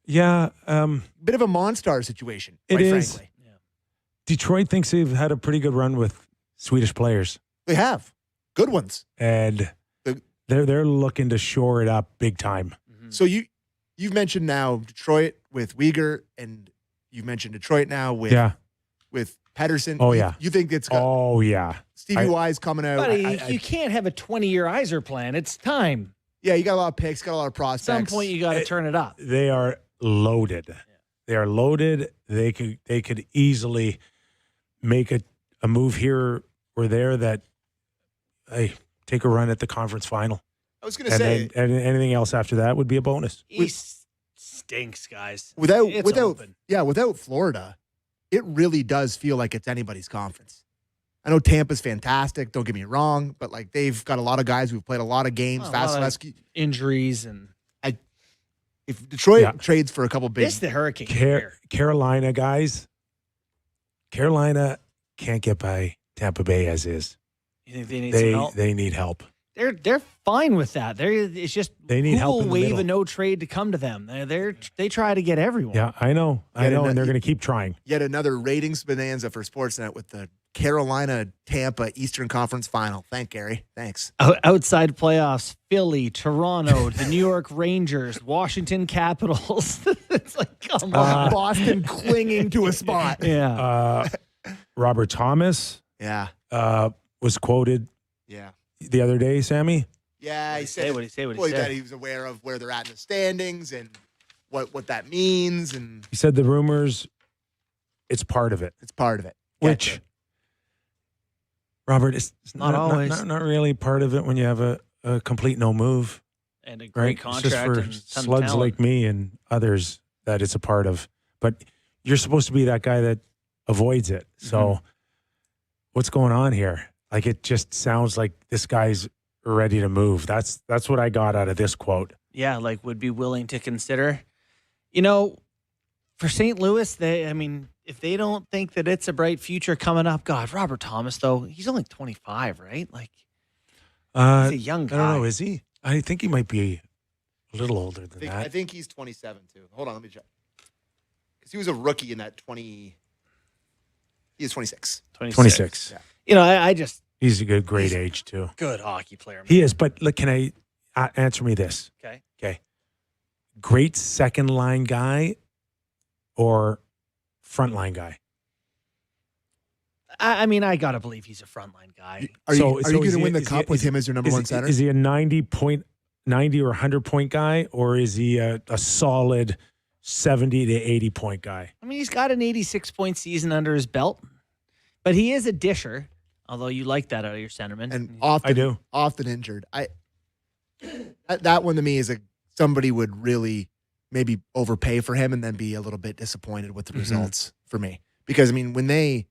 S1: Yeah.
S3: Bit of a Monstar situation,
S1: It
S3: quite
S1: is.
S3: frankly.
S1: Detroit thinks they've had a pretty good run with Swedish players,
S3: They have good ones.
S1: and
S3: The-
S1: they're looking to shore it up big time.
S3: So you've mentioned now Detroit with Uyghur, and you've mentioned Detroit now with Pedersen.
S1: Oh, yeah.
S3: You think it's got
S1: Oh yeah.
S3: Stevie Y's coming out?
S2: But you can't have a 20-year Iser plan. It's time.
S3: Yeah, you got a lot of picks, got a lot of
S2: At
S3: prospects.
S2: some point, you got to turn it up.
S1: They are loaded. They are loaded. They could easily make a move here or there that, hey, take a run at the conference final.
S3: I was going to
S1: And
S3: say,
S1: then and anything else after that would be a bonus.
S2: East stinks, guys.
S3: without
S2: open.
S3: without Florida, it really does feel like it's anybody's conference. I know Tampa's fantastic, don't get me wrong, but like they've got a lot of guys who've played a lot of games.
S2: Well, a lot of
S3: Vasilevsky.
S2: injuries and
S3: If Detroit
S1: Yeah.
S3: trades for a couple big,
S2: it's the Hurricane here.
S1: Carolina guys. Carolina can't get by Tampa Bay as is.
S2: You think they need some help?
S1: They need help.
S2: They're fine with that. It's just
S1: They need
S2: who
S1: help
S2: will
S1: in the
S2: waive
S1: middle.
S2: a no trade to come to them. They try to get everyone.
S1: Yeah, I know,
S3: Yeah,
S1: and
S3: no,
S1: they're going to keep trying.
S3: yet another ratings bonanza for Sportsnet with the Carolina Tampa Eastern Conference Final. Thank Gary. Thanks.
S2: Outside playoffs, Philly, Toronto, the New York Rangers, Washington Capitals. It's like, come on.
S3: Boston clinging to a spot.
S2: Yeah.
S1: Robert Thomas
S3: Yeah.
S1: was quoted
S3: Yeah.
S1: the other day, Sammy.
S3: Yeah, he said
S2: What he say?
S3: well, that he was aware of where they're at in the standings and what that means, and
S1: He said the rumors, it's part of it.
S3: it's part of it.
S1: Which,
S3: Gotcha.
S1: Robert, it's
S2: Not always.
S1: not really part of it when you have a complete no move,
S2: And a great
S1: right?
S2: contract.
S1: It's just for
S2: and ton of
S1: slugs
S2: talent.
S1: like me and others that it's a part of. But you're supposed to be that guy that avoids it. So what's going on here? Like, it just sounds like this guy's ready to move. That's what I got out of this quote.
S2: Yeah, like would be willing to consider. You know, for St. Louis, if they don't think that it's a bright future coming up, God, Robert Thomas, though, he's only 25, right? Like, he's a young guy.
S1: I don't know. Is he? I think he might be a little older than
S3: I
S1: that.
S3: think he's 27 too. Hold on, let me check. Because he was a rookie in that 20. He is 26.
S1: 26.
S3: Yeah.
S2: You know, I just,
S1: He's a great age too.
S2: good hockey player. Man.
S1: He is. But look, can I answer me this?
S2: Okay.
S1: Okay. Great second line guy or front line guy?
S2: I got to believe he's a frontline guy.
S3: Are you
S1: So
S3: going
S1: is
S3: to
S1: he-
S3: win the
S1: is
S3: cup
S1: he-
S3: with
S1: is-
S3: him as your number one center?
S1: Is he a 90 or 100 point guy, or is he a solid 70 to 80 point guy?
S2: I mean, he's got an 86-point season under his belt, but he is a disher, although you like that out of your centerman.
S3: and often,
S1: I do.
S3: often injured. That one to me is somebody would really maybe overpay for him and then be a little bit disappointed with the results for me. Because, I mean, when they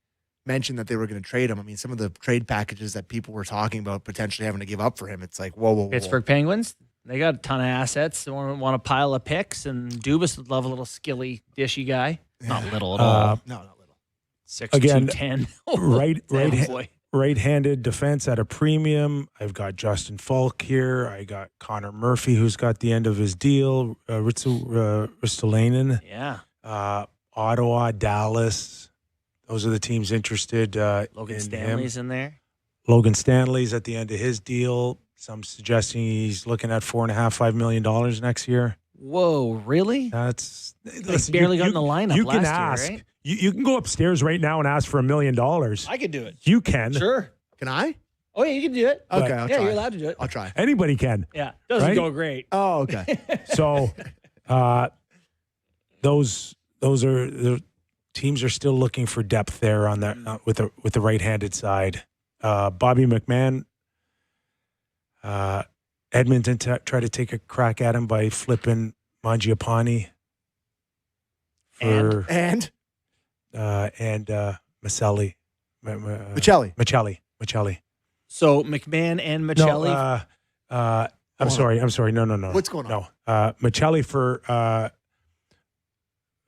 S3: mentioned that they were going to trade him, I mean, some of the trade packages that people were talking about potentially having to give up for him, it's like, whoa.
S2: Pittsburgh Penguins, they got a ton of assets. They want a pile of picks, and Dubas would love a little skilly, dishy guy. Not little at all.
S3: No, not little.
S2: 6'2",
S1: again,
S2: 10.
S1: Right-handed defense at a premium. I've got Justin Falk here. I got Connor Murphy, who's got the end of his deal. Ristolainen.
S2: Yeah.
S1: Ottawa, Dallas. Those are the teams interested.
S2: Logan
S1: in
S2: Stanley's
S1: him.
S2: in there.
S1: Logan Stanley's at the end of his deal. Some suggesting he's looking at $4.5 million next year.
S2: Whoa, really?
S1: That's
S2: barely got in the lineup
S1: You can
S2: last year,
S1: ask.
S2: right?
S1: You can go upstairs right now and ask for $1 million.
S2: I could do it.
S1: You can.
S2: Sure.
S3: Can I?
S2: Oh, yeah, you can do it.
S3: Okay, I'll
S2: yeah,
S3: try.
S2: you're allowed to do it.
S3: I'll try.
S1: Anybody can.
S2: Yeah. Doesn't
S1: Right?
S2: go great.
S3: Oh, okay.
S1: So, those are the teams are still looking for depth there on that with the right-handed side. Bobby McMahon, Edmonton tried to take a crack at him by flipping Mangiapane for
S3: And
S1: and Maselli,
S3: Michelli.
S2: So McMahon and Michelli.
S1: No, I'm
S3: Hold on.
S1: sorry. No.
S3: What's going on?
S1: No, Michelli for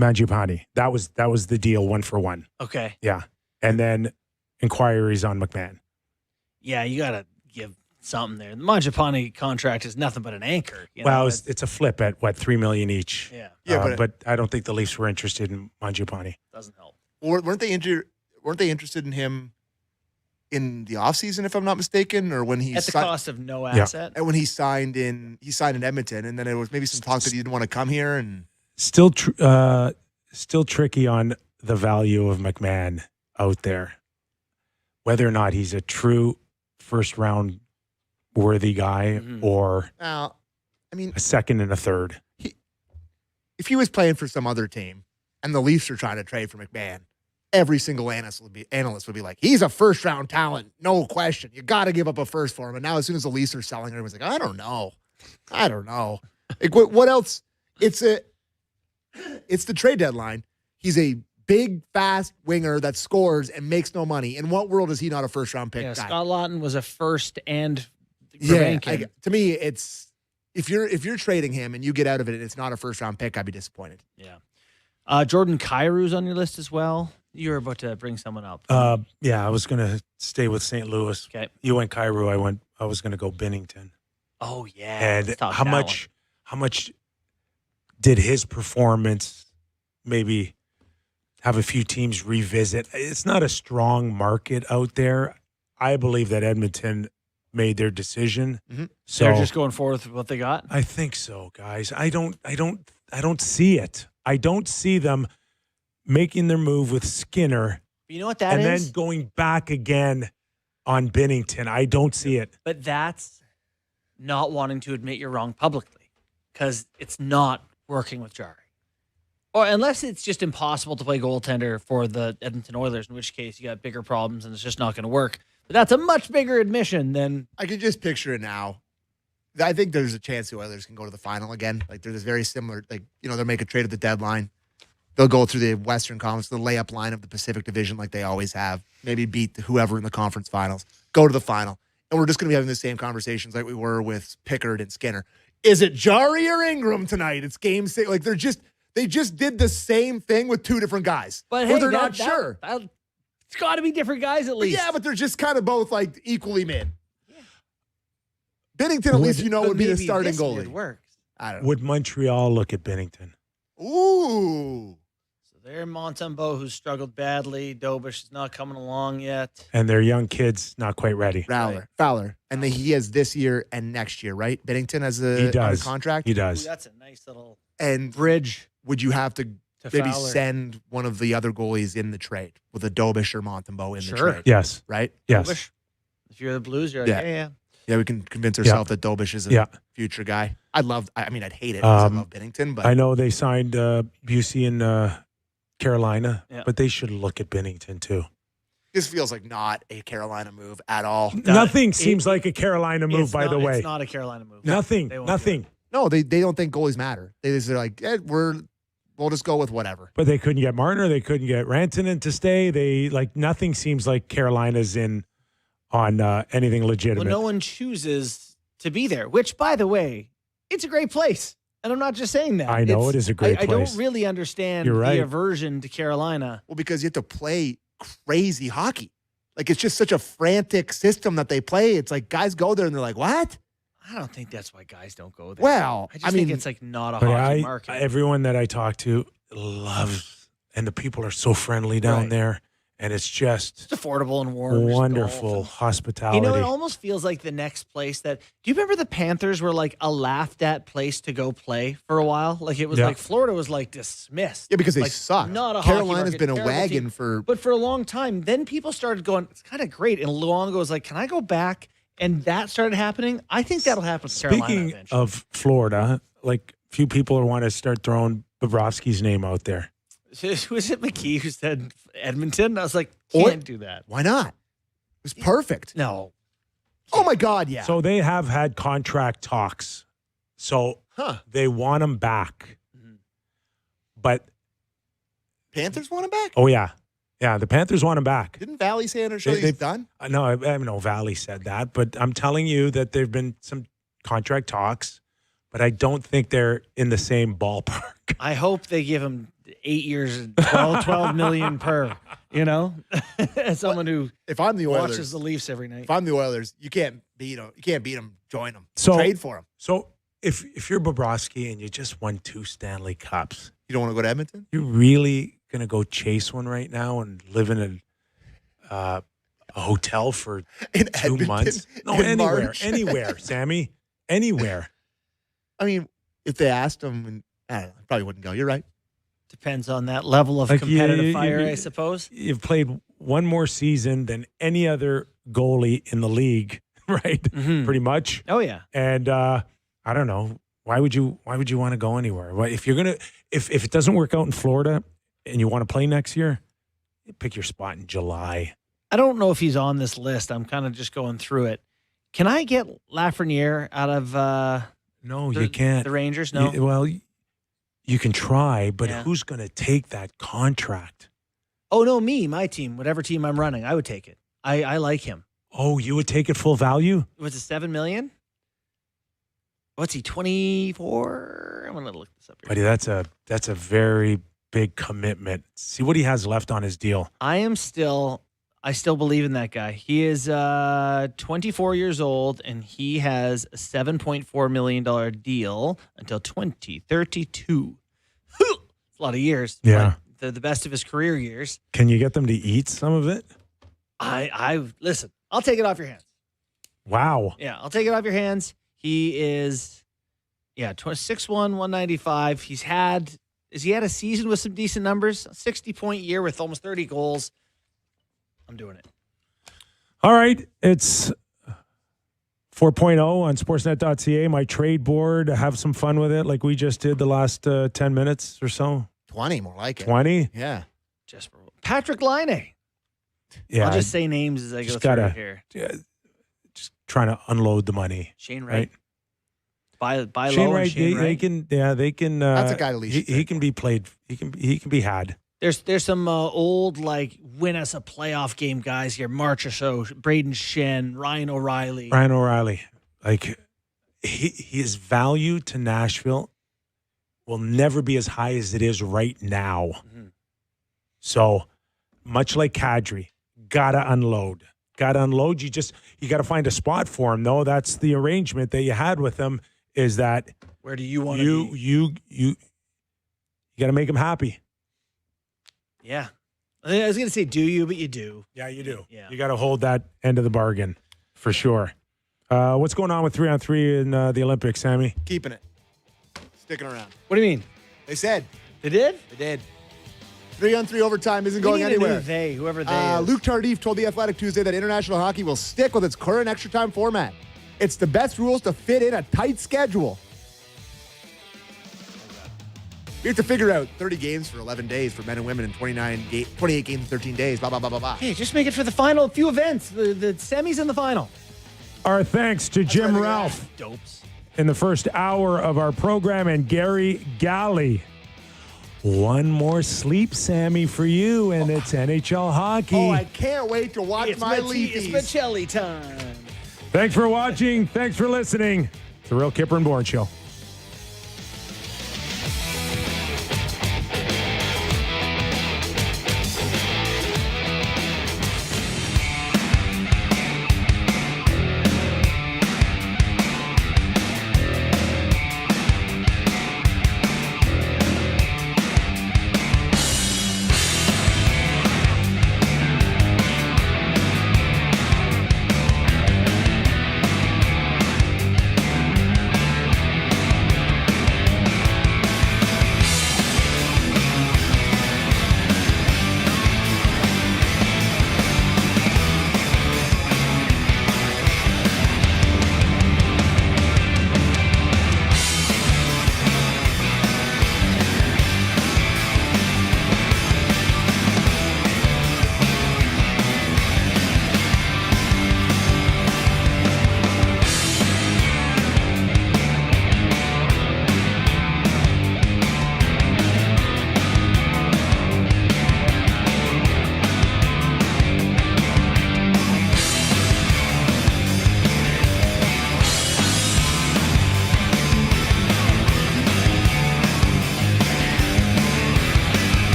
S1: Mangiapane. That was the deal, 1-for-1.
S2: okay.
S1: Yeah, and then inquiries on McMahon.
S2: Yeah, you got to give something there. The Mangiapane contract is nothing but an anchor.
S1: Well, it's a flip at what, $3 million each.
S2: Yeah,
S1: but I don't think the Leafs were interested in Mangiapane.
S2: doesn't help.
S3: Weren't they interested in him in the offseason, if I'm not mistaken, or when he
S2: At the cost of no asset.
S3: and when he signed in Edmonton, and then it was maybe some talk that he didn't want to come here, and
S1: Still tricky on the value of McMahon out there. Whether or not he's a true first-round worthy guy or
S3: now, I mean,
S1: a second and a third.
S3: if he was playing for some other team and the Leafs are trying to trade for McMahon, every single analyst would be like, he's a first-round talent, no question. You got to give up a first for him. And now, as soon as the Leafs are selling, everyone's like, I don't know. Like, what else? It's the trade deadline. He's a big, fast winger that scores and makes no money. In what world is he not a first-round pick guy?
S2: Scott Laughton was a first and
S3: to me, it's if you're trading him and you get out of it and it's not a first-round pick, I'd be disappointed.
S2: Yeah. Jordan Kyrou's on your list as well. You were about to bring someone up.
S1: Yeah, I was going to stay with St. Louis.
S2: Okay.
S1: You went Kyrou. I was going to go Binnington.
S2: Oh yeah.
S1: And
S2: let's talk
S1: how
S2: that
S1: much did his performance maybe have a few teams revisit? It's not a strong market out there. I believe that Edmonton made their decision.
S3: Mm-hmm.
S1: So
S2: They're just going forward with what they got.
S1: I think so, guys. I don't see it. I don't see them making their move with Skinner
S2: You know what that
S1: and
S2: is?
S1: then going back again on Binnington. I don't see it.
S2: But that's not wanting to admit you're wrong publicly, because it's not working with Jarry. Or unless it's just impossible to play goaltender for the Edmonton Oilers, in which case you got bigger problems and it's just not going to work. But that's a much bigger admission than...
S3: I can just picture it now. I think there's a chance the Oilers can go to the final again. Like, they're this very similar, they'll make a trade at the deadline. They'll go through the Western Conference, the layup line of the Pacific Division like they always have. Maybe beat whoever in the conference finals. Go to the final. And we're just going to be having the same conversations like we were with Pickard and Skinner. Is it Jarry or Ingram tonight? It's game 6. Like, they just did the same thing with two different guys.
S2: But
S3: or
S2: hey,
S3: they're not sure.
S2: It's got to be different guys at least.
S3: Yeah, but they're just kind of both like equally mid. Yeah. Binnington, at least would be the starting goalie.
S2: Works.
S3: I don't know.
S1: Would Montreal look at Binnington?
S3: Ooh.
S2: So they're Montembeault, who's struggled badly. Dobish is not coming along yet.
S1: And their young kids not quite ready.
S3: Fowler. And he has this year and next year, right? Binnington has
S1: He does.
S3: a contract.
S1: He does.
S2: Ooh, that's a nice little
S3: And
S2: bridge
S3: would you have to maybe
S2: Fowler.
S3: send one of the other goalies in the trade with a Dobish or Montembeault in the trade?
S1: Yes.
S3: Right?
S1: Yes.
S2: Dobish. If you're the Blues, you're like, yeah.
S3: Yeah, we can convince ourselves that Dobish is a future guy. I'd hate it because I love Binnington, but
S1: I know they signed Busey in Carolina, but they should look at Binnington too.
S3: this feels like not a Carolina move at all.
S1: Nothing seems like a Carolina move, by the way.
S2: It's not a Carolina move.
S1: Nothing.
S2: They won't
S1: Nothing.
S3: No, they don't think goalies matter. They're like, we'll just go with whatever.
S1: But they couldn't get Marner. They couldn't get Rantanen to stay. Nothing seems like Carolina's in on anything legitimate.
S2: Well, no one chooses to be there, which, by the way, it's a great place. And I'm not just saying that.
S1: I know it is a great
S2: I
S1: place.
S2: don't really understand
S1: You're right.
S2: the aversion to Carolina.
S3: Well, because you have to play crazy hockey. Like, it's just such a frantic system that they play. It's like guys go there and they're like, what?
S2: I don't think that's why guys don't go there.
S3: Well,
S2: I think it's like not a
S1: But
S2: hockey market.
S1: everyone that I talk to loves, and the people are so friendly down there, and it's just
S2: It's affordable and warm.
S1: wonderful hospitality.
S2: You know, it almost feels like the next place that. Do you remember the Panthers were like a laughed at place to go play for a while? Like it was like Florida was like dismissed.
S3: Yeah, because they
S2: like,
S3: suck.
S2: Not a
S3: Carolina's
S2: hockey market,
S3: been a
S2: terrible
S3: wagon
S2: team.
S3: for.
S2: But for a long time, then people started going, it's kind of great. And Luongo was like, can I go back? And that started happening. I think that'll happen to Carolina
S1: Speaking
S2: eventually.
S1: of Florida, like few people want to start throwing Bobrovsky's name out there.
S2: Was it McKee who said Edmonton? I was like, can't do that.
S3: Why not? It was perfect.
S2: No.
S3: Oh, my God, yeah.
S1: So they have had contract talks. So they want him back. But
S3: Panthers want him back?
S1: oh yeah, the Panthers want him back.
S3: Didn't Valley say on her show he's done?
S1: No, I know Valley said that, but I'm telling you that there've been some contract talks, but I don't think they're in the same ballpark.
S2: I hope they give him 8 years and 12 million per. You know, as someone who
S3: If I'm the
S2: watches
S3: Oilers,
S2: the Leafs every night.
S3: if I'm the Oilers, you can't beat them. You can't beat them. Join them.
S1: So-
S3: Trade for them.
S1: So if you're Bobrovsky and you just won 2 Stanley Cups,
S3: You don't want to go to Edmonton?
S1: you really gonna go chase one right now and live in a hotel for
S3: In
S1: 2
S3: Edmonton
S1: months? No,
S3: in
S1: anywhere,
S3: March?
S1: anywhere, Sammy, anywhere.
S3: I mean, if they asked him, and I don't know, I probably wouldn't go. You're right.
S2: Depends on that level of
S1: Like,
S2: competitive fire, I suppose.
S1: You've played one more season than any other goalie in the league, right?
S2: Mhm.
S1: Pretty much.
S2: Oh yeah.
S1: And I don't know. Why would you want to go anywhere? If you're gonna, if it doesn't work out in Florida and you want to play next year, pick your spot in July.
S2: I don't know if he's on this list. I'm kind of just going through it. Can I get Lafreniere out of
S1: No, you can't.
S2: the Rangers? No.
S1: Well, you can try, but
S2: Yeah.
S1: who's going to take that contract?
S2: Oh no, my team, whatever team I'm running, I would take it. I like him.
S1: Oh, you would take it full value?
S2: Was it $7 million? What's he? 24? I'm gonna look this up here.
S1: Buddy, that's a very big commitment. See what he has left on his deal.
S2: I still believe in that guy. He is 24 years old, and he has a $7.4 million deal until 2032. It's a lot of years.
S1: Yeah.
S2: but the best of his career years.
S1: Can you get them to eat some of it?
S2: I listen. I'll take it off your hands.
S1: Wow.
S2: Yeah, I'll take it off your hands. He is, 6'1", 195. Has he had a season with some decent numbers? A 60-point year with almost 30 goals. I'm doing it.
S1: All right. It's 4.0 on sportsnet.ca, my trade board. Have some fun with it like we just did the last 10 minutes or so.
S3: 20, more like it.
S1: 20?
S3: Yeah.
S2: Patrick Laine.
S1: Yeah.
S2: I'll just say names as I go
S1: just
S2: through
S1: gotta-
S2: here.
S1: Just trying to unload the money.
S2: Shane Wright.
S1: Right.
S2: Buy
S1: Shane
S2: low.
S1: Wright,
S2: And Shane
S1: they
S2: Wright.
S1: can. They can.
S3: That's a guy to leash
S1: He
S3: trade
S1: can
S3: for.
S1: be played. He can be had.
S2: There's some old win us a playoff game guys here. March or so. Braden Shen, Ryan O'Reilly.
S1: Ryan O'Reilly, his value to Nashville will never be as high as it is right now.
S2: Mm-hmm.
S1: So much like Kadri, gotta unload. You got to find a spot for him, though. That's the arrangement that you had with him. Is that
S2: Where do you want to be?
S1: you got to make him happy.
S2: Yeah. I was going to say, do you, but you do.
S1: Yeah, you do.
S2: Yeah.
S1: You got to hold that end of the bargain for sure. What's going on with 3-on-3 in the Olympics, Sammy?
S3: Keeping it. Sticking around.
S2: What do you mean?
S3: They said.
S2: They did?
S3: They did. 3-on-3 overtime isn't going
S2: We need a new
S3: anywhere.
S2: they, whoever they is.
S3: Luke Tardif told The Athletic Tuesday that international hockey will stick with its current extra time format. It's the best rules to fit in a tight schedule. We have to figure out 30 games for 11 days for men and women and 28 games in 13 days. Blah, blah, blah, blah, blah.
S2: Hey, just make it for the final few events, the semis and the final.
S1: Our thanks to Jim
S3: right,
S1: Ralph
S2: Dopes.
S1: in the first hour of our program and Garry Galley. One more sleep, Sammy, for you, and it's NHL hockey.
S3: Oh, I can't wait to watch my Leafs.
S2: It's Michelli time.
S1: Thanks for watching. Thanks for listening. It's the Real Kyper and Bourne Show.